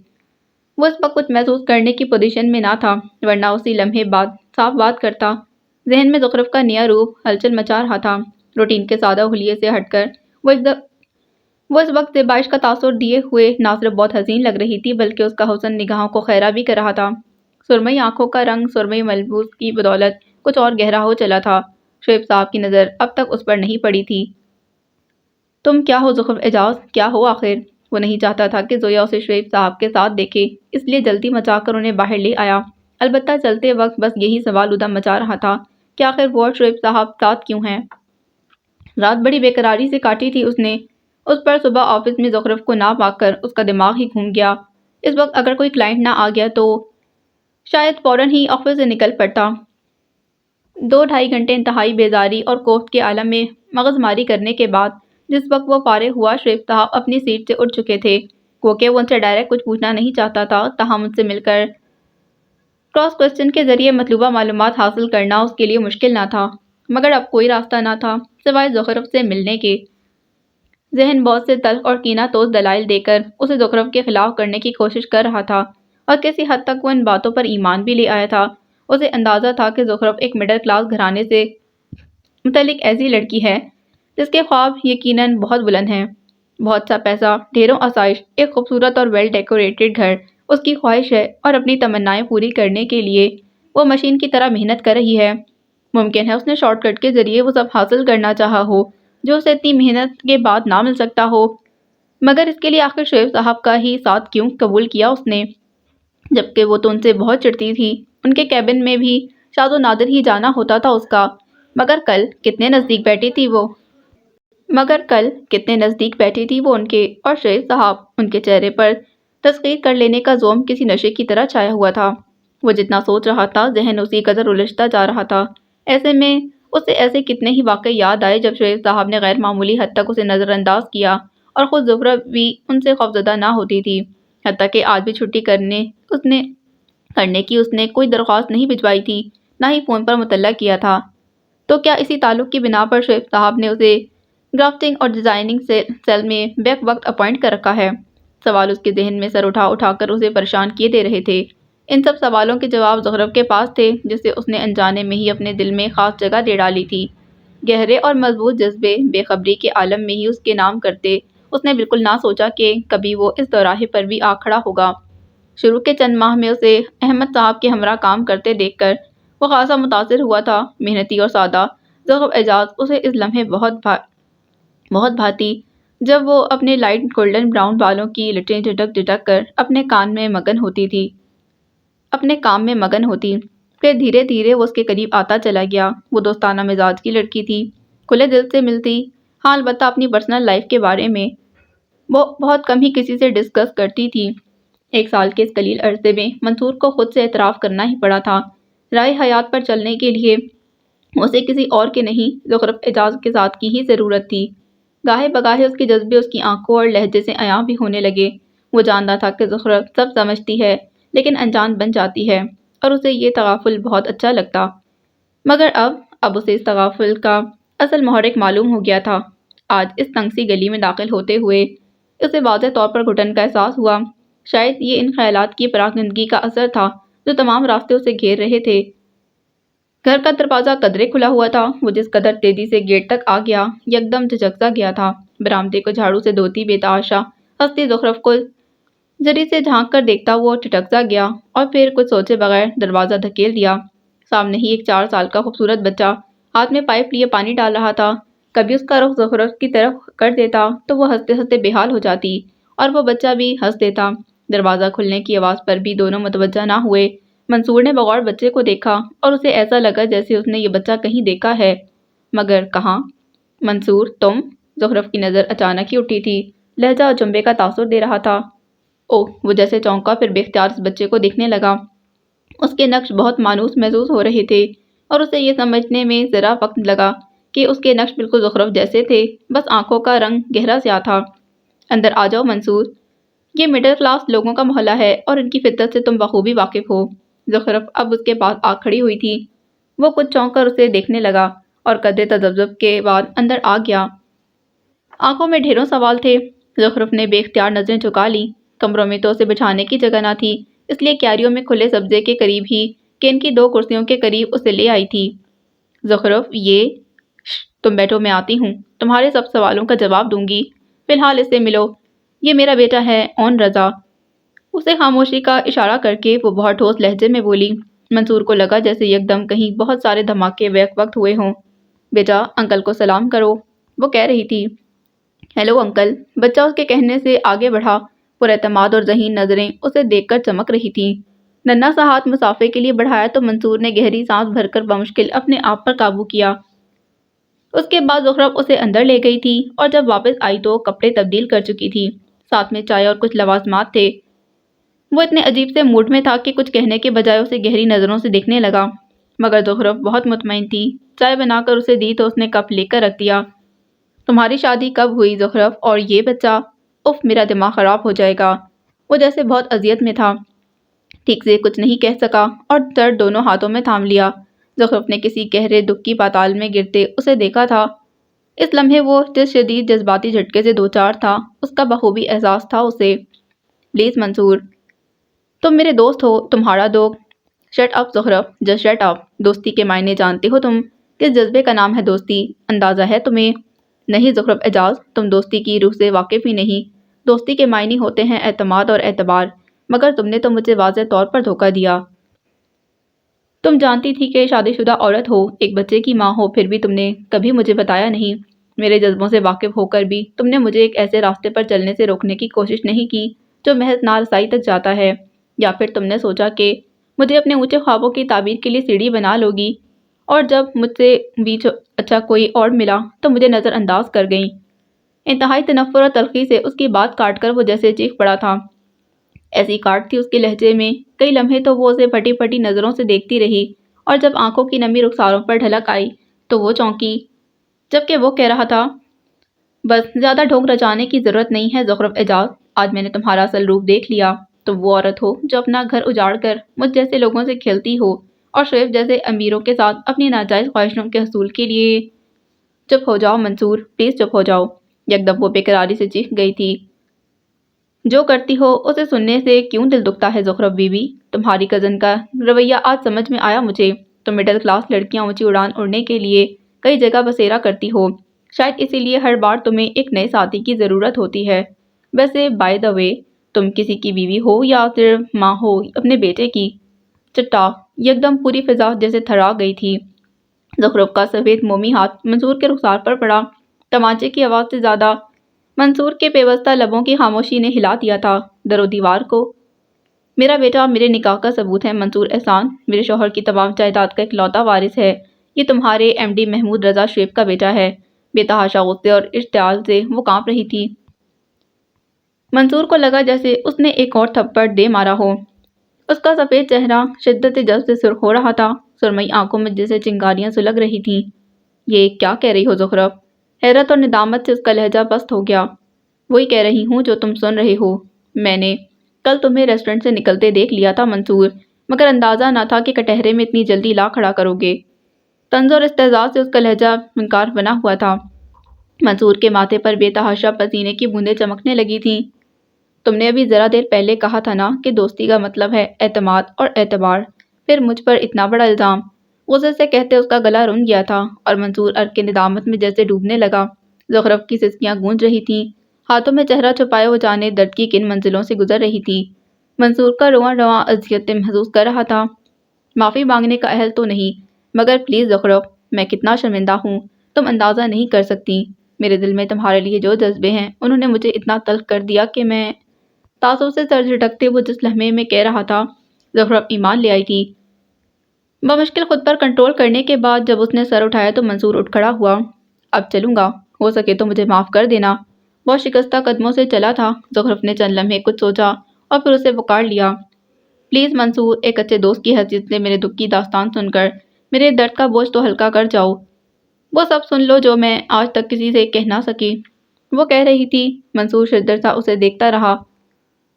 وہ اس وقت کچھ محسوس کرنے کی پوزیشن میں نہ تھا، ورنہ اسی لمحے صاف بات کرتا۔ ذہن میں زخرف کا نیا روپ ہلچل مچا رہا تھا۔ روٹین کے سادہ حلیے سے ہٹ کر وہ اس وقت زیبائش کا تاثر دیے ہوئے نہ صرف بہت حسین لگ رہی تھی بلکہ اس کا حسن نگاہوں کو خیرہ بھی کر رہا تھا۔ سرمئی آنکھوں کا رنگ سرمئی ملبوس کی بدولت کچھ اور گہرا ہو چلا تھا۔ شعیب صاحب کی نظر اب تک اس پر نہیں پڑی تھی۔ تم کیا ہو زخرف اعجاز، کیا ہو آخر؟ وہ نہیں چاہتا تھا کہ زویا اسے شعیب صاحب کے ساتھ دیکھے، اس لیے جلدی مچا کر انہیں باہر لے آیا۔ البتہ چلتے وقت بس یہی سوال ادھم مچا رہا تھا کہ آخر وہ اور شعیب صاحب ساتھ کیوں ہیں؟ رات بڑی بے قراری سے کاٹی تھی اس نے۔ اس پر صبح آفس میں زخرف کو نہ پا کر اس کا دماغ ہی گھوم گیا۔ اس وقت اگر کوئی کلائنٹ نہ آ گیا تو شاید فوراً ہی آفس سے نکل پڑتا۔ 2-2.5 گھنٹے انتہائی بیزاری اور کوفت کے عالم میں مغز ماری کرنے کے بعد جس وقت وہ فارغ ہوا شعیب صاحب اپنی سیٹ سے اٹھ چکے تھے۔ کہ وہ ان سے ڈائریکٹ کچھ پوچھنا نہیں چاہتا تھا، تاہم ان سے مل کر کراس کوسچن کے ذریعے مطلوبہ معلومات حاصل کرنا اس کے لیے مشکل نہ تھا، مگر اب کوئی راستہ نہ تھا سوائے زخرف سے ملنے کے۔ ذہن بہت سے تلخ اور کینہ توز دلائل دے کر اسے زخرف کے خلاف کرنے کی کوشش کر رہا تھا، اور کسی حد تک وہ ان باتوں پر ایمان بھی لے آیا تھا۔ اسے اندازہ تھا کہ زخرف ایک مڈل کلاس گھرانے سے متعلق ایسی لڑکی ہے جس کے خواب یقیناً بہت بلند ہیں۔ بہت سا پیسہ، ڈھیروں آسائش، ایک خوبصورت اور ویل ڈیکوریٹڈ گھر اس کی خواہش ہے، اور اپنی تمنائیں پوری کرنے کے لیے وہ مشین کی طرح محنت کر رہی ہے۔ ممکن ہے اس نے شارٹ کٹ کے ذریعے وہ سب حاصل کرنا چاہا ہو جو اسے اتنی محنت کے بعد نہ مل سکتا ہو، مگر اس کے لیے آخر شعیب صاحب کا ہی ساتھ کیوں قبول کیا اس نے، جبکہ وہ تو ان سے بہت چڑھتی تھی۔ ان کے کیبن میں بھی شاذ و نادر ہی جانا ہوتا تھا اس کا، مگر کل کتنے نزدیک بیٹھی تھی وہ ان کے، اور شعیب صاحب ان کے چہرے پر تسخیر کر لینے کا زوم کسی نشے کی طرح چھایا ہوا تھا۔ وہ جتنا سوچ رہا تھا ذہن اسی قدر الجھتا جا رہا تھا۔ ایسے میں اسے ایسے کتنے ہی واقعے یاد آئے جب شعیب صاحب نے غیر معمولی حد تک اسے نظر انداز کیا، اور خود زخرف بھی ان سے خوفزدہ نہ ہوتی تھی، حتیٰ کہ آج بھی چھٹی کرنے کی اس نے کوئی درخواست نہیں بھجوائی تھی، نہ ہی فون پر مطلع کیا تھا۔ تو کیا اسی تعلق کی بنا پر شعیب صاحب نے اسے گرافٹنگ اور ڈیزائننگ سیل میں بیک وقت اپوائنٹ کر رکھا ہے؟ سوال اس کے ذہن میں سر اٹھا کر اسے پریشان کیے دے رہے تھے۔ ان سب سوالوں کے جواب زخرف کے پاس تھے، جسے اس نے انجانے میں ہی اپنے دل میں خاص جگہ دے ڈالی تھی۔ گہرے اور مضبوط جذبے بے خبری کے عالم میں ہی اس کے نام کرتے۔ اس نے بالکل نہ سوچا کہ کبھی وہ اس دوراہے پر بھی آ کھڑا ہوگا۔ شروع کے چند ماہ میں اسے احمد صاحب کے ہمراہ کام کرتے دیکھ کر وہ خاصا متاثر ہوا تھا۔ محنتی اور سادہ ظفر اعجاز اسے اس لمحے بہت بھاتی جب وہ اپنے لائٹ گولڈن براؤن بالوں کی لٹیں جھٹک جھٹک کر اپنے کام میں مگن ہوتی۔ پھر دھیرے دھیرے وہ اس کے قریب آتا چلا گیا۔ وہ دوستانہ مزاج کی لڑکی تھی، کھلے دل سے ملتی، ہاں البتہ اپنی پرسنل لائف کے بارے میں وہ بہت کم ہی کسی سے ڈسکس کرتی تھی۔ 1 سال کے اس قلیل عرصے میں منصور کو خود سے اعتراف کرنا ہی پڑا تھا۔ راہ حیات پر چلنے کے لیے اسے کسی اور کے نہیں، زخرف اعجاز کے ساتھ کی ہی ضرورت تھی۔ گاہے بگاہے اس کے جذبے اس کی آنکھوں اور لہجے سے عیاں بھی ہونے لگے۔ وہ جانتا تھا کہ زخرف سب سمجھتی ہے لیکن انجان بن جاتی ہے اور اسے یہ تغافل بہت اچھا لگتا۔ مگر اب اسے اس تغافل کا اصل محرک معلوم ہو گیا تھا۔ آج اس تنگ سی گلی میں داخل ہوتے ہوئے اسے واضح طور پر گھٹن کا احساس ہوا۔ شاید یہ ان خیالات کی پراگندگی کا اثر تھا جو تمام راستے اسے گھیر رہے تھے۔ گھر کا دروازہ قدرے کھلا ہوا تھا۔ وہ جس قدر تیزی سے گیٹ تک آ گیا یکدم جھجک گیا تھا۔ برآمدے کو جھاڑو سے دھوتی بے تحاشا ہستی زخرف کو جری سے جھانک کر دیکھتا وہ ٹھٹک سا گیا اور پھر کچھ سوچے بغیر دروازہ دھکیل دیا۔ سامنے ہی ایک 4 سال کا خوبصورت بچہ ہاتھ میں پائپ لیے پانی ڈال رہا تھا۔ کبھی اس کا رخ زخرف کی طرف کر دیتا تو وہ ہنستے ہنستے بے حال ہو جاتی اور وہ بچہ بھی ہنس دیتا۔ دروازہ کھلنے کی آواز پر بھی دونوں متوجہ نہ ہوئے۔ منصور نے بغور بچے کو دیکھا اور اسے ایسا لگا جیسے اس نے یہ بچہ کہیں دیکھا ہے، مگر کہاں؟ منصور تم؟ زخرف کی نظر اچانک ہی اٹھی تھی۔ لہجہ اور جنبے کا تاثر دے رہا تھا۔ اوہ! وہ جیسے چونکا، پھر بے اختیار اس بچے کو دیکھنے لگا۔ اس کے نقش بہت مانوس محسوس ہو رہے تھے اور اسے یہ سمجھنے میں ذرا وقت لگا کہ اس کے نقش بالکل زخرف جیسے تھے، بس آنکھوں کا رنگ گہرا سیاہ تھا۔ اندر آ جاؤ منصور، یہ مڈل کلاس لوگوں کا محلہ ہے اور ان کی فطرت سے تم بخوبی واقف ہو۔ زخرف اب اس کے پاس آ کھڑی ہوئی تھی۔ وہ کچھ چونک کر اسے دیکھنے لگا اور قدرے تذبذب کے بعد اندر آ گیا۔ آنکھوں میں ڈھیروں سوال تھے۔ زخرف نے بے اختیار نظریں جھکا لیں۔ کمروں میں تو اسے بچھانے کی جگہ نہ تھی، اس لیے کیاریوں میں کھلے سبزے کے قریب ہی کین کی 2 کرسیوں کے قریب اسے لے آئی تھی۔ زخرف تم بیٹھو، میں آتی ہوں، تمہارے سب سوالوں کا جواب دوں گی۔ فی الحال اس سے ملو، یہ میرا بیٹا ہے اون رضا۔ اسے خاموشی کا اشارہ کر کے وہ بہت ٹھوس لہجے میں بولی۔ منصور کو لگا جیسے یکدم کہیں بہت سارے دھماکے بیک وقت ہوئے ہوں۔ بیٹا انکل کو سلام کرو، وہ کہہ رہی تھی۔ Hello uncle. بچہ اس کے کہنے سے آگے بڑھا۔ پر اعتماد اور ذہین نظریں اسے دیکھ کر چمک رہی تھیں۔ ننھا سا ہاتھ مسافے کے لیے بڑھایا تو منصور نے گہری سانس بھر کر بمشکل اپنے آپ پر قابو کیا۔ اس کے بعد زخرف اسے اندر لے گئی تھی اور جب واپس آئی تو کپڑے تبدیل کر چکی تھی، ساتھ میں چائے اور کچھ لوازمات تھے۔ وہ اتنے عجیب سے موڈ میں تھا کہ کچھ کہنے کے بجائے اسے گہری نظروں سے دیکھنے لگا، مگر زخرف بہت مطمئن تھی۔ چائے بنا کر اسے دی تو اس نے کپ لے کر رکھ دیا۔ تمہاری شادی کب ہوئی زخرف؟ اور یہ بچہ؟ اف، میرا دماغ خراب ہو جائے گا۔ وہ جیسے بہت اذیت میں تھا، ٹھیک سے کچھ نہیں کہہ سکا اور سر دونوں ہاتھوں میں تھام لیا۔ زخرف نے کسی گہرے دکھ کی پاتال میں گرتے اسے دیکھا تھا۔ اس لمحے وہ جس شدید جذباتی جھٹکے سے دوچار تھا اس کا بخوبی احساس تھا اسے۔ پلیز منصور، تم میرے دوست ہو، تمہارا دوست۔ Shut up Zukhruf, just shut up. دوستی کے معنی جانتے ہو تم؟ کس جذبے کا نام ہے دوستی، اندازہ ہے تمہیں؟ نہیں زخرف اعجاز، تم دوستی کی روح سے واقف ہی نہیں۔ دوستی کے معنی ہوتے ہیں اعتماد اور اعتبار، مگر تم نے تو مجھے واضح طور پر دھوکہ دیا۔ تم جانتی تھی کہ شادی شدہ عورت ہو، ایک بچے کی ماں ہو، پھر بھی تم نے کبھی مجھے بتایا نہیں۔ میرے جذبوں سے واقف ہو کر بھی تم نے مجھے ایک ایسے راستے پر چلنے سے روکنے کی کوشش نہیں کی جو محض نارسائی تک جاتا ہے، یا پھر تم نے سوچا کہ مجھے اپنے اونچے خوابوں کی تعبیر کے لیے سیڑھی بنا لوگی اور جب مجھ سے بھی اچھا کوئی اور ملا تو مجھے نظر انداز کر گئیں۔ انتہائی تنفر اور تلخی سے اس کی بات کاٹ کر وہ جیسے چیخ پڑا تھا۔ ایسی کاٹ تھی اس کے لہجے میں۔ کئی لمحے تو وہ اسے پھٹی پھٹی نظروں سے دیکھتی رہی اور جب آنکھوں کی نمی رخساروں پر ڈھلک آئی تو وہ چونکی، جبکہ وہ کہہ رہا تھا، بس زیادہ ڈھونگ رچانے کی ضرورت نہیں ہے زخرف اعجاز، آج میں نے تمہارا اصل روپ دیکھ لیا۔ تم وہ عورت ہو جو اپنا گھر اجاڑ کر مجھ جیسے لوگوں سے کھیلتی ہو اور شعیب جیسے امیروں کے ساتھ اپنی ناجائز خواہشوں کے حصول کے لیے۔ چپ ہو جاؤ منصور، پلیز چپ ہو جاؤ۔ یکدم وہ بے قراری سے چیخ گئی تھی۔ جو کرتی ہو اسے سننے سے کیوں دل دکھتا ہے زخرف بیوی؟ تمہاری کزن کا رویہ آج سمجھ میں آیا مجھے۔ تم مڈل کلاس لڑکیاں اونچی اڑان اڑنے کے لیے کئی جگہ بسیرا کرتی ہو، شاید اسی لیے ہر بار تمہیں ایک نئے ساتھی کی ضرورت ہوتی ہے۔ ویسے بائی دا وے، تم کسی کی بیوی ہو یا صرف ماں ہو اپنے بیٹے کی؟ چٹا یکدم پوری فضا جیسے تھرا گئی تھی۔ زخرف کا سفید مومی ہاتھ منصور کے رخسار پر پڑا۔ تمانچے کی آواز سے زیادہ منصور کے پیوستہ لبوں کی خاموشی نے ہلا دیا تھا در و دیوار کو۔ میرا بیٹا میرے نکاح کا ثبوت ہے منصور احسان، میرے شوہر کی تمام جائیداد کا اکلوتا وارث ہے۔ یہ تمہارے ایم ڈی محمود رضا شریف کا بیٹا ہے۔ بے تحاشا غصے اور اشتعال سے وہ کانپ رہی تھی۔ منصور کو لگا جیسے اس نے ایک اور تھپڑ دے مارا ہو۔ اس کا سفید چہرہ شدت جذب سے سرخ ہو رہا تھا، سرمئی آنکھوں میں جیسے چنگاریاں سلگ رہی تھیں۔ یہ کیا کہہ رہی ہو زخرف؟ حیرت اور ندامت سے اس کا لہجہ پست ہو گیا۔ وہی کہہ رہی ہوں جو تم سن رہے ہو۔ میں نے کل تمہیں ریسٹورنٹ سے نکلتے دیکھ لیا تھا منصور، مگر اندازہ نہ تھا کہ کٹہرے میں اتنی جلدی لا کھڑا کرو گے۔ طنز اور استہزاء سے اس کا لہجہ منکار بنا ہوا تھا۔ منصور کے ماتھے پر بے تحاشا پسینے کی بوندیں چمکنے لگی تھیں۔ تم نے ابھی ذرا دیر پہلے کہا تھا نا کہ دوستی کا مطلب ہے اعتماد اور اعتبار، پھر مجھ پر اتنا بڑا الزام۔ غصے سے کہتے اس کا گلا رن گیا تھا اور منصور عرق کے ندامت میں جیسے ڈوبنے لگا۔ زخرف کی سسکیاں گونج رہی تھیں، ہاتھوں میں چہرہ چھپائے وہ جانے درد کی کن منزلوں سے گزر رہی تھی۔ منصور کا رواں رواں اذیت محسوس کر رہا تھا۔ معافی مانگنے کا اہل تو نہیں، مگر پلیز زخرف، میں کتنا شرمندہ ہوں، تم اندازہ نہیں کر سکتی۔ میرے دل میں تمہارے لیے جو جذبے ہیں انہوں نے مجھے اتنا تلخ کر دیا کہ میں تعصب سے سر جھٹکتے وہ جس لمحے میں کہہ رہا تھا زخرف ایمان لے آئی تھی۔ بمشکل خود پر کنٹرول کرنے کے بعد جب اس نے سر اٹھایا تو منصور اٹھ کھڑا ہوا۔ اب چلوں گا، ہو سکے تو مجھے معاف کر دینا۔ بہت شکستہ قدموں سے چلا تھا۔ زخرف نے چند لمحے کچھ سوچا اور پھر اسے پکار لیا۔ پلیز منصور، ایک اچھے دوست کی حیثیت سے میرے دکھ کی داستان سن کر میرے درد کا بوجھ تو ہلکا کر جاؤ۔ وہ سب سن لو جو میں آج تک کسی سے کہہ نہ سکی۔ وہ کہہ رہی تھی۔ منصور شدت سا اسے دیکھتا رہا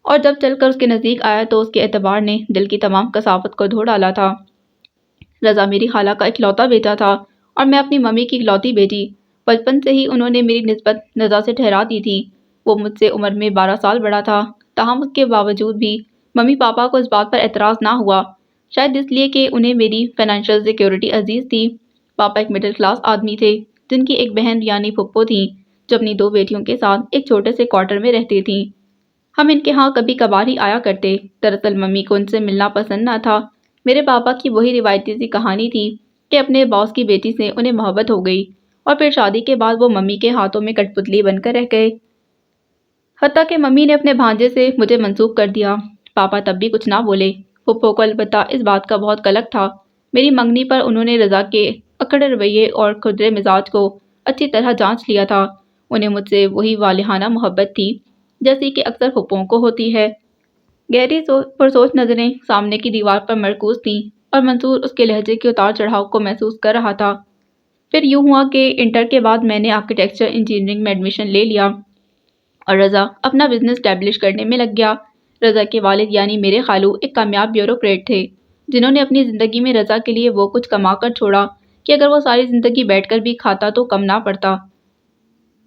اور جب چل کر اس کے نزدیک آیا تو اس کے اعتبار نے دل کی تمام کثافت کو دھو ڈالا تھا۔ رضا میری خالہ کا اکلوتا بیٹا تھا اور میں اپنی ممی کی اکلوتی بیٹی۔ بچپن سے ہی انہوں نے میری نسبت نزا سے ٹھہرا دی تھی۔ وہ مجھ سے عمر میں 12 سال بڑا تھا، تاہم اس کے باوجود بھی ممی پاپا کو اس بات پر اعتراض نہ ہوا، شاید اس لیے کہ انہیں میری فائنینشیل سیکیورٹی عزیز تھی۔ پاپا ایک مڈل کلاس آدمی تھے جن کی ایک بہن یعنی پھپھو تھیں جو اپنی 2 بیٹیوں کے ساتھ ایک چھوٹے سے کوارٹر میں رہتی تھیں۔ ہم ان کے ہاں کبھی کبھار ہی آیا کرتے۔ دراصل ممی کو ان سے ملنا پسند نہ تھا۔ میرے پاپا کی وہی روایتی سی کہانی تھی کہ اپنے باس کی بیٹی سے انہیں محبت ہو گئی اور پھر شادی کے بعد وہ ممی کے ہاتھوں میں کٹ پتلی بن کر رہ گئے۔ حتیٰ کہ ممی نے اپنے بھانجے سے مجھے منسوب کر دیا۔ پاپا تب بھی کچھ نہ بولے۔ پھپھو کو البتہ اس بات کا بہت قلق تھا۔ میری منگنی پر انہوں نے رضا کے اکڑ رویے اور کھردرے مزاج کو اچھی طرح جانچ لیا تھا۔ انہیں مجھ سے وہی والہانہ محبت تھی جیسی کہ اکثر پھپھوؤں کو ہوتی ہے۔ گہری پرسوچ نظریں سامنے کی دیوار پر مرکوز تھیں اور منصور اس کے لہجے کے اتار چڑھاؤ کو محسوس کر رہا تھا۔ پھر یوں ہوا کہ انٹر کے بعد میں نے آرکیٹیکچر انجینئرنگ میں ایڈمیشن لے لیا اور رضا اپنا بزنس اسٹیبلش کرنے میں لگ گیا۔ رضا کے والد یعنی میرے خالو ایک کامیاب بیوروکریٹ تھے جنہوں نے اپنی زندگی میں رضا کے لیے وہ کچھ کما کر چھوڑا کہ اگر وہ ساری زندگی بیٹھ کر بھی کھاتا تو کم نہ پڑتا۔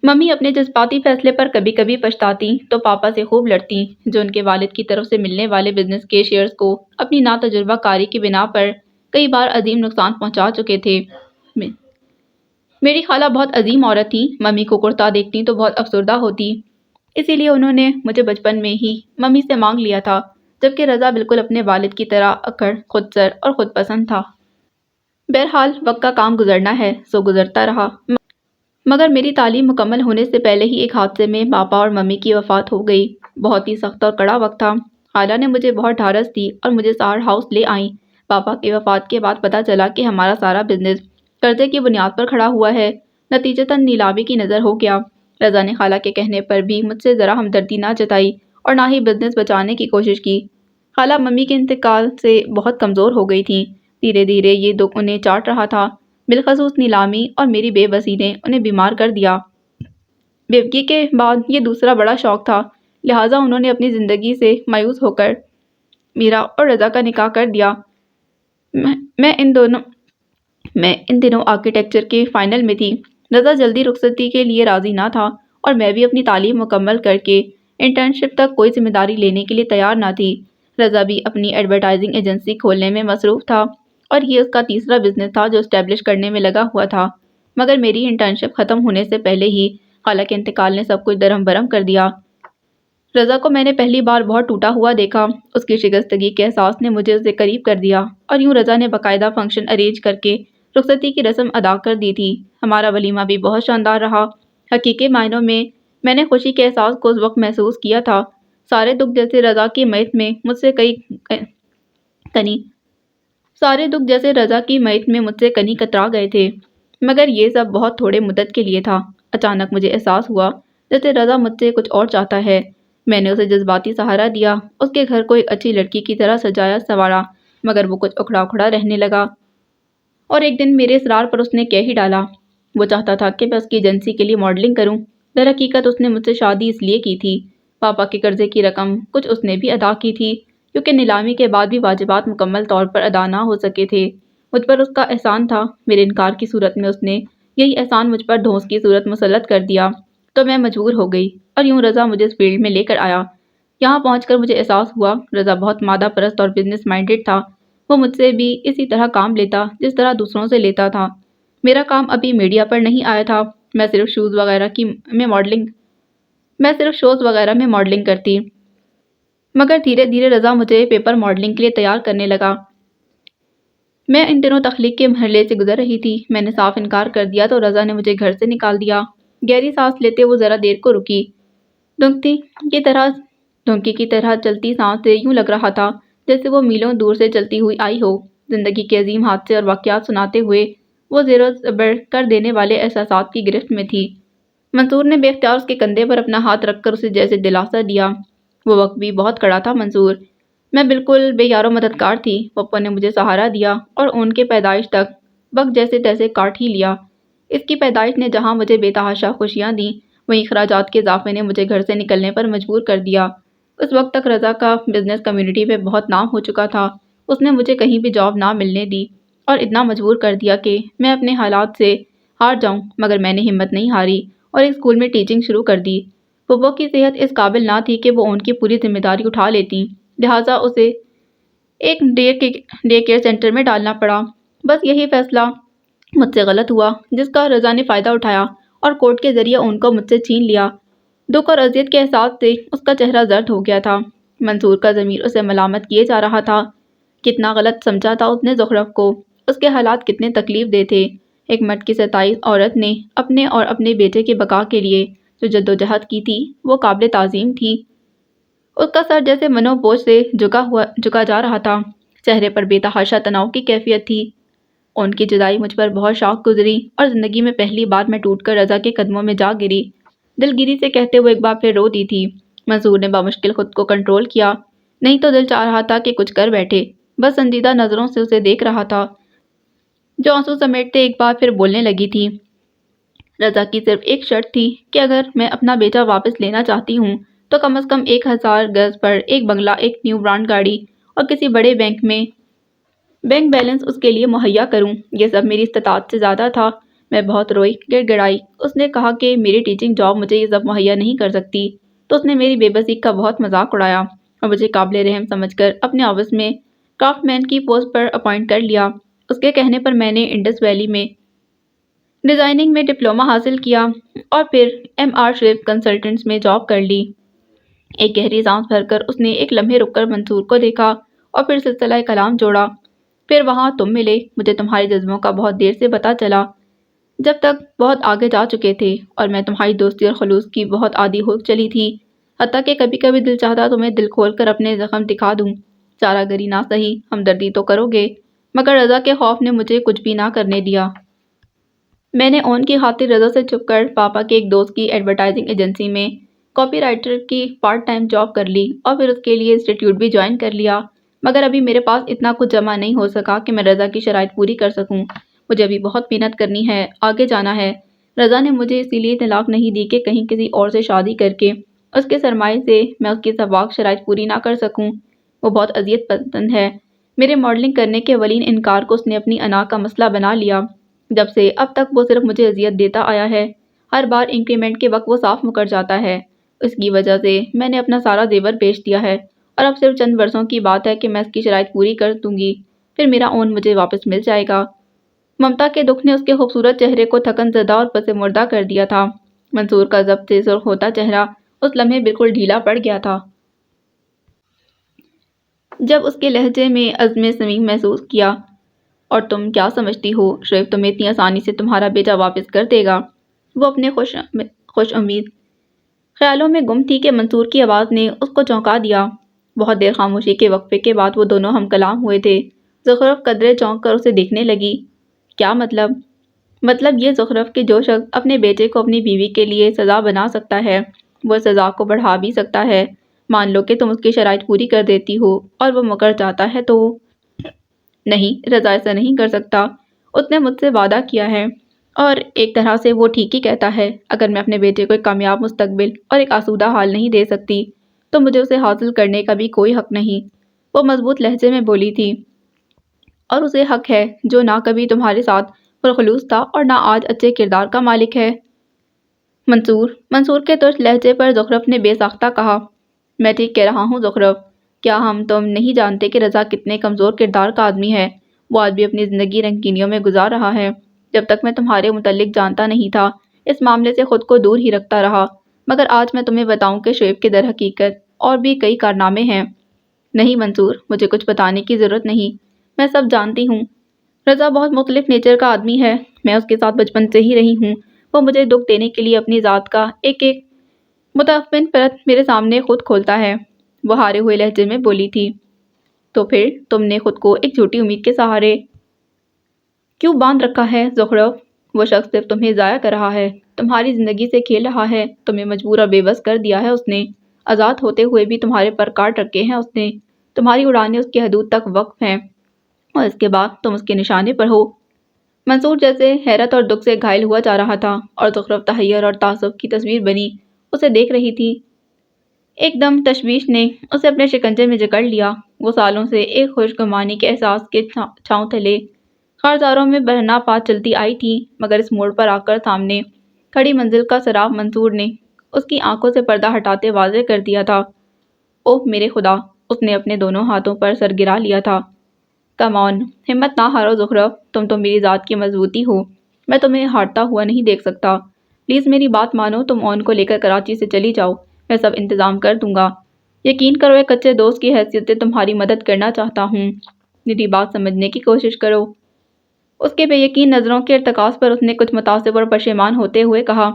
ممی اپنے جذباتی فیصلے پر کبھی کبھی پچھتاتی تو پاپا سے خوب لڑتی جو ان کے والد کی طرف سے ملنے والے بزنس کے شیئرز کو اپنی ناتجربہ کاری کی بنا پر کئی بار عظیم نقصان پہنچا چکے تھے۔ میری خالہ بہت عظیم عورت تھی، ممی کو کرتا دیکھتی تو بہت افسردہ ہوتی، اسی لیے انہوں نے مجھے بچپن میں ہی ممی سے مانگ لیا تھا، جبکہ رضا بالکل اپنے والد کی طرح اکڑ، خود سر اور خود پسند تھا۔ بہرحال وقت کا کام گزرنا ہے سو گزرتا رہا، مگر میری تعلیم مکمل ہونے سے پہلے ہی ایک حادثے میں پاپا اور ممی کی وفات ہو گئی۔ بہت ہی سخت اور کڑا وقت تھا۔ خالہ نے مجھے بہت ڈھارس دی اور مجھے سہار ہاؤس لے آئیں۔ پاپا کی وفات کے بعد پتہ چلا کہ ہمارا سارا بزنس قرضے کی بنیاد پر کھڑا ہوا ہے، نتیجتاً نیلامی کی نظر ہو گیا۔ رضا نے خالہ کے کہنے پر بھی مجھ سے ذرا ہمدردی نہ جتائی اور نہ ہی بزنس بچانے کی کوشش کی۔ خالہ ممی کے انتقال سے بہت کمزور ہو گئی تھیں۔ دھیرے دھیرے یہ دکھ انہیں چاٹ رہا تھا، بالخصوص نیلامی اور میری بے بسی نے انہیں بیمار کر دیا۔ بیوگی کے بعد یہ دوسرا بڑا شوق تھا، لہٰذا انہوں نے اپنی زندگی سے مایوس ہو کر میرا اور رضا کا نکاح کر دیا۔ میں ان دنوں آرکیٹیکچر کے فائنل میں تھی۔ رضا جلدی رخصتی کے لیے راضی نہ تھا اور میں بھی اپنی تعلیم مکمل کر کے انٹرنشپ تک کوئی ذمہ داری لینے کے لیے تیار نہ تھی۔ رضا بھی اپنی ایڈورٹائزنگ ایجنسی کھولنے میں مصروف تھا اور یہ اس کا تیسرا بزنس تھا جو اسٹیبلش کرنے میں لگا ہوا تھا۔ مگر میری انٹرنشپ ختم ہونے سے پہلے ہی خالہ کے انتقال نے سب کچھ درہم برہم کر دیا۔ رضا کو میں نے پہلی بار بہت ٹوٹا ہوا دیکھا۔ اس کی شکستگی کے احساس نے مجھے اسے قریب کر دیا، اور یوں رضا نے باقاعدہ فنکشن ارینج کر کے رخصتی کی رسم ادا کر دی تھی۔ ہمارا ولیمہ بھی بہت شاندار رہا۔ حقیقی معنوں میں نے خوشی کے احساس کو اس وقت محسوس کیا تھا۔ سارے دکھ جیسے رضا کی میت میں مجھ سے کنی کترا گئے تھے، مگر یہ سب بہت تھوڑے مدت کے لیے تھا۔ اچانک مجھے احساس ہوا جیسے رضا مجھ سے کچھ اور چاہتا ہے۔ میں نے اسے جذباتی سہارا دیا، اس کے گھر کو ایک اچھی لڑکی کی طرح سجایا سنوارا، مگر وہ کچھ اکھڑا اکھڑا رہنے لگا، اور ایک دن میرے اصرار پر اس نے کہہ ہی ڈالا۔ وہ چاہتا تھا کہ میں اس کی ایجنسی کے لیے ماڈلنگ کروں۔ در حقیقت اس نے مجھ سے شادی اس لیے کی تھی۔ پاپا کے قرضے کی رقم کچھ اس نے بھی ادا کی تھی، کیونکہ نیلامی کے بعد بھی واجبات مکمل طور پر ادا نہ ہو سکے تھے۔ مجھ پر اس کا احسان تھا۔ میرے انکار کی صورت میں اس نے یہی احسان مجھ پر دھونس کی صورت مسلط کر دیا، تو میں مجبور ہو گئی، اور یوں رضا مجھے اس فیلڈ میں لے کر آیا۔ یہاں پہنچ کر مجھے احساس ہوا رضا بہت مادہ پرست اور بزنس مائنڈڈ تھا۔ وہ مجھ سے بھی اسی طرح کام لیتا جس طرح دوسروں سے لیتا تھا۔ میرا کام ابھی میڈیا پر نہیں آیا تھا۔ میں صرف شوز وغیرہ میں ماڈلنگ کرتی، مگر دھیرے دھیرے رضا مجھے پیپر ماڈلنگ کے لیے تیار کرنے لگا۔ میں ان دنوں تخلیق کے مرحلے سے گزر رہی تھی۔ میں نے صاف انکار کر دیا تو رضا نے مجھے گھر سے نکال دیا۔ گہری سانس لیتے وہ ذرا دیر کو رکی۔ دھونکی کی طرح چلتی سانس سے یوں لگ رہا تھا جیسے وہ میلوں دور سے چلتی ہوئی آئی ہو۔ زندگی کے عظیم حادثے اور واقعات سناتے ہوئے وہ زیر و زبر کر دینے والے احساسات کی گرفت میں تھی۔ منصور نے بے اختیار اس کے کندھے پر اپنا ہاتھ رکھ کر اسے جیسے دلاسا دیا۔ وہ وقت بھی بہت کڑا تھا منصور، میں بالکل بے یار و مددگار تھی۔ پپا نے مجھے سہارا دیا اور ان کے پیدائش تک وقت جیسے تیسے کاٹ ہی لیا۔ اس کی پیدائش نے جہاں مجھے بے تحاشا خوشیاں دیں، وہیں اخراجات کے اضافے نے مجھے گھر سے نکلنے پر مجبور کر دیا۔ اس وقت تک رضا کا بزنس کمیونٹی میں بہت نام ہو چکا تھا۔ اس نے مجھے کہیں بھی جاب نہ ملنے دی اور اتنا مجبور کر دیا کہ میں اپنے حالات سے ہار جاؤں، مگر میں نے ہمت نہیں ہاری اور ایک اسکول میں ٹیچنگ شروع کر دی۔ پپا کی صحت اس قابل نہ تھی کہ وہ ان کی پوری ذمہ داری اٹھا لیتی، لہٰذا اسے ایک ڈے کیئر سینٹر میں ڈالنا پڑا۔ بس یہی فیصلہ مجھ سے غلط ہوا جس کا رضا نے فائدہ اٹھایا اور کورٹ کے ذریعے ان کو مجھ سے چھین لیا۔ دکھ اور اذیت کے احساس سے اس کا چہرہ زرد ہو گیا تھا۔ منصور کا ضمیر اسے ملامت کیے جا رہا تھا۔ کتنا غلط سمجھا تھا اس نے زخرف کو، اس کے حالات کتنے تکلیف دہ تھے۔ ایک مرد کی 27 عورت نے اپنے اور اپنے بیٹے کے بقا کے لیے جو جدوجہد کی تھی وہ قابل تعظیم تھی۔ اس کا سر جیسے منو بوجھ سے جھکا جا رہا تھا، چہرے پر بے تحاشا تناؤ کی کیفیت تھی۔ ان کی جدائی مجھ پر بہت شاق گزری اور زندگی میں پہلی بار میں ٹوٹ کر رضا کے قدموں میں جا گری، دلگیری سے کہتے ہوئے ایک بار پھر رو دی تھی۔ منصور نے بامشکل خود کو کنٹرول کیا، نہیں تو دل چاہ رہا تھا کہ کچھ کر بیٹھے، بس سنجیدہ نظروں سے اسے دیکھ رہا تھا جو آنسو سمیٹتے ایک بار پھر بولنے لگی تھی۔ رضا کی صرف ایک شرط تھی کہ اگر میں اپنا بیٹا واپس لینا چاہتی ہوں تو کم از کم 1000 گز پر ایک بنگلہ، ایک نیو برانڈ گاڑی اور کسی بڑے بینک بیلنس اس کے لیے مہیا کروں۔ یہ سب میری استطاعت سے زیادہ تھا۔ میں بہت روئی، گڑ گڑائی۔ اس نے کہا کہ میری ٹیچنگ جاب مجھے یہ سب مہیا نہیں کر سکتی، تو اس نے میری بے بسی کا بہت مذاق اڑایا اور مجھے قابل رحم سمجھ کر اپنے آفس میں کرافٹ مین کی پوسٹ پر اپائنٹ کر لیا۔ اس کے کہنے پر میں نے انڈس ویلی میں ڈیزائننگ میں ڈپلومہ حاصل کیا اور پھر MR شریف کنسلٹنٹس میں جاب کر لی۔ ایک گہری سانس بھر کر اس نے ایک لمحے رک کر منصور کو دیکھا اور پھر سلسلہ کلام جوڑا۔ پھر وہاں تم ملے۔ مجھے تمہارے جذبوں کا بہت دیر سے پتہ چلا، جب تک بہت آگے جا چکے تھے، اور میں تمہاری دوستی اور خلوص کی بہت عادی ہو چلی تھی، حتیٰ کہ کبھی کبھی دل چاہتا تمہیں دل کھول کر اپنے زخم دکھا دوں۔ چارہ گری نہ سہی، ہمدردی تو کرو گے، مگر رضا کے خوف نے مجھے کچھ بھی نہ کرنے دیا۔ میں نے اون کی خاطر رضا سے چھپ کر پاپا کے ایک دوست کی ایڈورٹائزنگ ایجنسی میں کاپی رائٹر کی پارٹ ٹائم جاب کر لی اور پھر اس کے لیے انسٹیٹیوٹ بھی جوائن کر لیا، مگر ابھی میرے پاس اتنا کچھ جمع نہیں ہو سکا کہ میں رضا کی شرائط پوری کر سکوں۔ مجھے ابھی بہت محنت کرنی ہے، آگے جانا ہے۔ رضا نے مجھے اسی لیے طلاق نہیں دی کہ کہیں کسی اور سے شادی کر کے اس کے سرمائے سے میں اس کی سباق شرائط پوری نہ کر سکوں۔ وہ بہت اذیت پسند ہے۔ میرے ماڈلنگ کرنے کے ولین انکار کو اس نے اپنی انا کا مسئلہ بنا لیا۔ جب سے اب تک وہ صرف مجھے اذیت دیتا آیا ہے۔ ہر بار انکریمنٹ کے وقت وہ صاف مکر جاتا ہے۔ اس کی وجہ سے میں نے اپنا سارا زیور بیچ دیا ہے اور اب صرف چند برسوں کی بات ہے کہ میں اس کی شرائط پوری کر دوں گی، پھر میرا اون مجھے واپس مل جائے گا۔ ممتا کے دکھ نے اس کے خوبصورت چہرے کو تھکن زدہ اور پس مردہ کر دیا تھا۔ منصور کا ضبط سے سرخ ہوتا چہرہ اس لمحے بالکل ڈھیلا پڑ گیا تھا۔ جب اس کے لہجے میں عزم صمیم محسوس کیا۔ اور تم کیا سمجھتی ہو شعیب تمہیں اتنی آسانی سے تمہارا بیٹا واپس کر دے گا؟ وہ اپنے خوش امید خیالوں میں گم تھی کہ منصور کی آواز نے اس کو چونکا دیا۔ بہت دیر خاموشی کے وقفے کے بعد وہ دونوں ہم کلام ہوئے تھے۔ زخرف قدرے چونک کر اسے دیکھنے لگی۔ کیا مطلب؟ مطلب یہ زخرف کہ جو شخص اپنے بیٹے کو اپنی بیوی کے لیے سزا بنا سکتا ہے وہ سزا کو بڑھا بھی سکتا ہے۔ مان لو کہ تم اس کی شرائط پوری کر دیتی ہو اور وہ مکر جاتا ہے تو نہیں، رضا ایسا نہیں کر سکتا۔ اس نے مجھ سے وعدہ کیا ہے اور ایک طرح سے وہ ٹھیک ہی کہتا ہے۔ اگر میں اپنے بیٹے کو ایک کامیاب مستقبل اور ایک آسودہ حال نہیں دے سکتی تو مجھے اسے حاصل کرنے کا بھی کوئی حق نہیں، وہ مضبوط لہجے میں بولی تھی۔ اور اسے حق ہے جو نہ کبھی تمہارے ساتھ پرخلوص تھا اور نہ آج اچھے کردار کا مالک ہے۔ منصور کے ترش لہجے پر زخرف نے بے ساختہ کہا۔ میں ٹھیک کہہ رہا ہوں زخرف، کیا تم نہیں جانتے کہ رضا کتنے کمزور کردار کا آدمی ہے؟ وہ آج بھی اپنی زندگی رنگینیوں میں گزار رہا ہے۔ جب تک میں تمہارے متعلق جانتا نہیں تھا اس معاملے سے خود کو دور ہی رکھتا رہا، مگر آج میں تمہیں بتاؤں کہ شعیب کے در حقیقت اور بھی کئی کارنامے ہیں۔ نہیں منصور، مجھے کچھ بتانے کی ضرورت نہیں، میں سب جانتی ہوں۔ رضا بہت مختلف نیچر کا آدمی ہے، میں اس کے ساتھ بچپن سے ہی رہی ہوں۔ وہ مجھے دکھ دینے کے لیے اپنی ذات کا ایک متعفن پرت میرے سامنے خود کھولتا ہے، وہ ہارے ہوئے لہجے میں بولی تھی۔ تو پھر تم نے خود کو ایک جھوٹی امید کے سہارے کیوں باندھ رکھا ہے زخرف؟ وہ شخص صرف تمہیں ضائع کر رہا ہے، تمہاری زندگی سے کھیل رہا ہے، تمہیں مجبور اور بے بس کر دیا ہے اس نے، آزاد ہوتے ہوئے بھی تمہارے پر کاٹ رکھے ہیں اس نے، تمہاری اڑانیں اس کی حدود تک وقف ہیں اور اس کے بعد تم اس کے نشانے پر ہو۔ منصور جیسے حیرت اور دکھ سے گھائل ہوا جا رہا تھا اور زخرف تحیر اور تعصب کی تصویر بنی اسے دیکھ رہی تھی۔ ایک دم تشویش نے اسے اپنے شکنجے میں جکڑ لیا۔ وہ سالوں سے ایک خوشگمانی کے احساس کے چھاؤں تلے خارزاروں میں برہنہ پا چلتی آئی تھی، مگر اس موڑ پر آ کر سامنے کھڑی منزل کا سراغ منصور نے اس کی آنکھوں سے پردہ ہٹاتے واضح کر دیا تھا۔ اوہ میرے خدا! اس نے اپنے دونوں ہاتھوں پر سر گرا لیا تھا۔ کم آن، ہمت نہ ہارو زخرف، تم تو میری ذات کی مضبوطی ہو، میں تمہیں ہارتا ہوا نہیں دیکھ سکتا۔ پلیز میری بات مانو، تم اون کو لے کر کراچی سے چلی جاؤ، میں سب انتظام کر دوں گا۔ یقین کرو ایک اچھے دوست کی حیثیت سے تمہاری مدد کرنا چاہتا ہوں، میری بات سمجھنے کی کوشش کرو۔ اس کے بے یقین نظروں کے ارتکاز پر اس نے کچھ متاثر اور پشیمان ہوتے ہوئے کہا،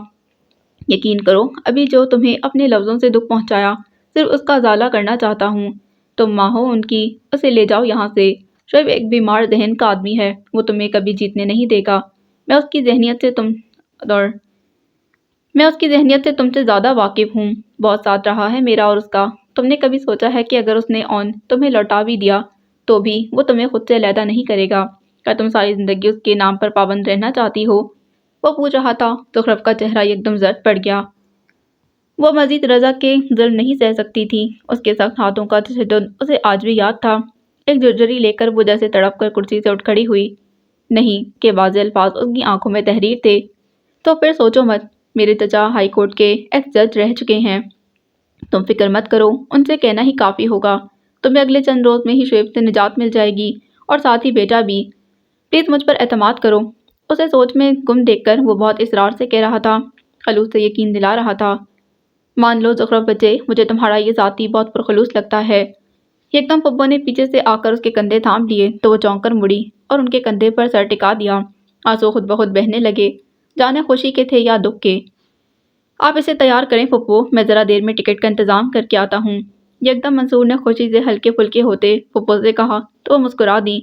یقین کرو ابھی جو تمہیں اپنے لفظوں سے دکھ پہنچایا صرف اس کا ازالہ کرنا چاہتا ہوں۔ تم ماں ہو ان کی، اسے لے جاؤ یہاں سے۔ شعیب ایک بیمار ذہن کا آدمی ہے، وہ تمہیں کبھی جیتنے نہیں دے گا۔ میں اس کی ذہنیت سے تم سے زیادہ واقف ہوں، بہت ساتھ رہا ہے میرا اور اس کا۔ تم نے کبھی سوچا ہے کہ اگر اس نے اون تمہیں لوٹا بھی دیا تو بھی وہ تمہیں خود سے علیحدہ نہیں کرے گا؟ کیا تم ساری زندگی اس کے نام پر پابند رہنا چاہتی ہو؟ وہ پوچھ رہا تھا۔ زخرف کا چہرہ ایک دم زرد پڑ گیا۔ وہ مزید رضا کے ظلم نہیں سہ سکتی تھی، اس کے سخت ہاتھوں کا تشدد اسے آج بھی یاد تھا۔ ایک جھرجھری لے کر وہ جیسے تڑپ کر کرسی سے اٹھ کھڑی ہوئی۔ نہیں کے واضح الفاظ اس کی آنکھوں میں تحریر تھے۔ تو پھر سوچو مت، میرے چچا ہائی کورٹ کے ایکس جج رہ چکے ہیں، تم فکر مت کرو، ان سے کہنا ہی کافی ہوگا، تمہیں اگلے چند روز میں ہی شعیب سے نجات مل جائے گی اور ساتھ ہی بیٹا بھی۔ پلیز مجھ پر اعتماد کرو۔ اسے سوچ میں گم دیکھ کر وہ بہت اصرار سے کہہ رہا تھا، خلوص سے یقین دلا رہا تھا۔ مان لو زخرف بچے، مجھے تمہارا یہ ذاتی بہت پرخلوص لگتا ہے۔ ایک دم پپو نے پیچھے سے آ کر اس کے کندھے تھام لیے تو وہ چونک کر مڑی اور ان کے کندھے پر سر ٹکا دیا۔ آنسو خود بخود بہنے لگے، جانے خوشی کے تھے یا دکھ کے۔ آپ اسے تیار کریں پپو، میں ذرا دیر میں ٹکٹ کا انتظام کر کے آتا ہوں۔ یکدم منصور نے خوشی سے ہلکے پھلکے ہوتے پپو سے کہا تو وہ مسکرا دی۔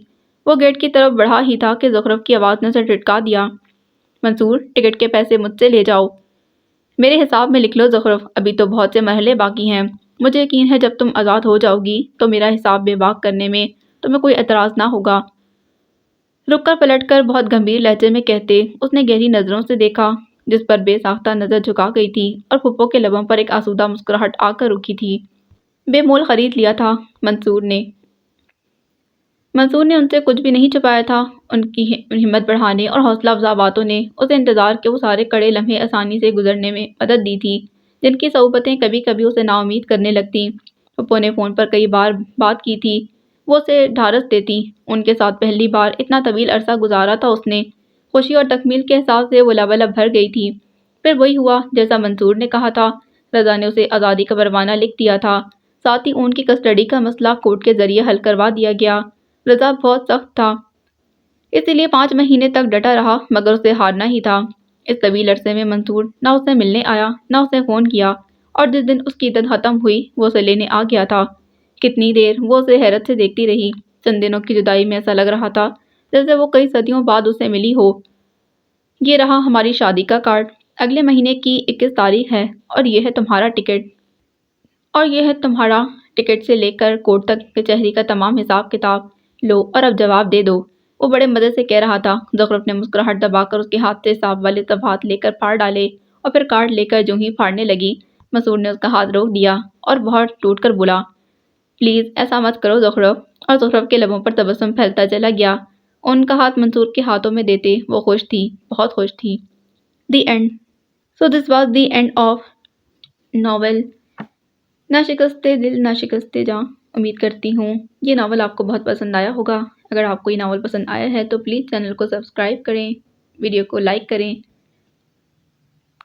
وہ گیٹ کی طرف بڑھا ہی تھا کہ زخرف کی آواز نے اسے ٹھٹکا دیا۔ منصور، ٹکٹ کے پیسے مجھ سے لے جاؤ، میرے حساب میں لکھ لو زخرف، ابھی تو بہت سے مرحلے باقی ہیں، مجھے یقین ہے جب تم آزاد ہو جاؤ گی تو میرا حساب بے باک کرنے میں تمہیں کوئی اعتراض نہ ہوگا۔ رک کر پلٹ کر بہت گمبھیر لہجے میں کہتے اس نے گہری نظروں سے دیکھا جس پر بے ساختہ نظر جھکا گئی تھی اور پھپھو کے لبوں پر ایک آسودہ مسکراہٹ آ کر رکی تھی۔ بے مول خرید لیا تھا منصور نے ان سے کچھ بھی نہیں چھپایا تھا۔ ان کی ہمت بڑھانے اور حوصلہ افزا باتوں نے اسے انتظار کے وہ سارے کڑے لمحے آسانی سے گزرنے میں مدد دی تھی جن کی صحبتیں کبھی کبھی اسے نا امید کرنے لگتیں۔ پھپھو نے فون پر کئی بار بات کی تھی، وہ اسے ڈھارس دیتی۔ ان کے ساتھ پہلی بار اتنا طویل عرصہ گزارا تھا اس نے۔ خوشی اور تکمیل کے احساس سے وہ لبالب بھر گئی تھی۔ پھر وہی ہوا جیسا منصور نے کہا تھا۔ رضا نے اسے آزادی کا پروانہ لکھ دیا تھا، ساتھ ہی ان کی کسٹڈی کا مسئلہ کورٹ کے ذریعے حل کروا دیا گیا۔ رضا بہت سخت تھا، اسی لیے 5 مہینے تک ڈٹا رہا، مگر اسے ہارنا ہی تھا۔ اس طویل عرصے میں منصور نہ اسے ملنے آیا، نہ اسے فون کیا، اور جس دن اس کی عدت ختم ہوئی وہ اسے لینے آ گیا تھا۔ کتنی دیر وہ اسے حیرت سے دیکھتی رہی۔ چند دنوں کی جدائی میں ایسا لگ رہا تھا جیسے وہ کئی صدیوں بعد اسے ملی ہو۔ یہ رہا ہماری شادی کا کارڈ، اگلے مہینے کی 21 تاریخ ہے، اور یہ ہے تمہارا ٹکٹ۔ سے لے کر کورٹ تک کچہری کا تمام حساب کتاب۔ لو اور اب جواب دے دو، وہ بڑے مزے سے کہہ رہا تھا۔ زخرف نے مسکراہٹ دبا کر اس کے ہاتھ سے حساب والے صفحات لے کر پھاڑ ڈالے، اور پھر کارڈ لے کر جو ہی پھاڑنے لگی، مسعود نے اس کا ہاتھ روک دیا اور بہت ٹوٹ کر بولا، پلیز ایسا مت کرو زخرف۔ اور زخرف کے لبوں پر تبسم پھیلتا چلا گیا۔ ان کا ہاتھ منصور کے ہاتھوں میں دیتے وہ خوش تھی، بہت خوش تھی۔ The end. So this was the end of novel نہ شکستے دل نہ شکستے جاں۔ امید کرتی ہوں یہ ناول آپ کو بہت پسند آیا ہوگا۔ اگر آپ کو یہ ناول پسند آیا ہے تو پلیز چینل کو سبسکرائب کریں، ویڈیو کو لائک کریں،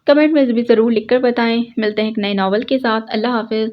کمنٹ میں بھی ضرور لکھ کر بتائیں۔ ملتے ہیں ایک نئے ناول کے ساتھ۔ اللہ حافظ۔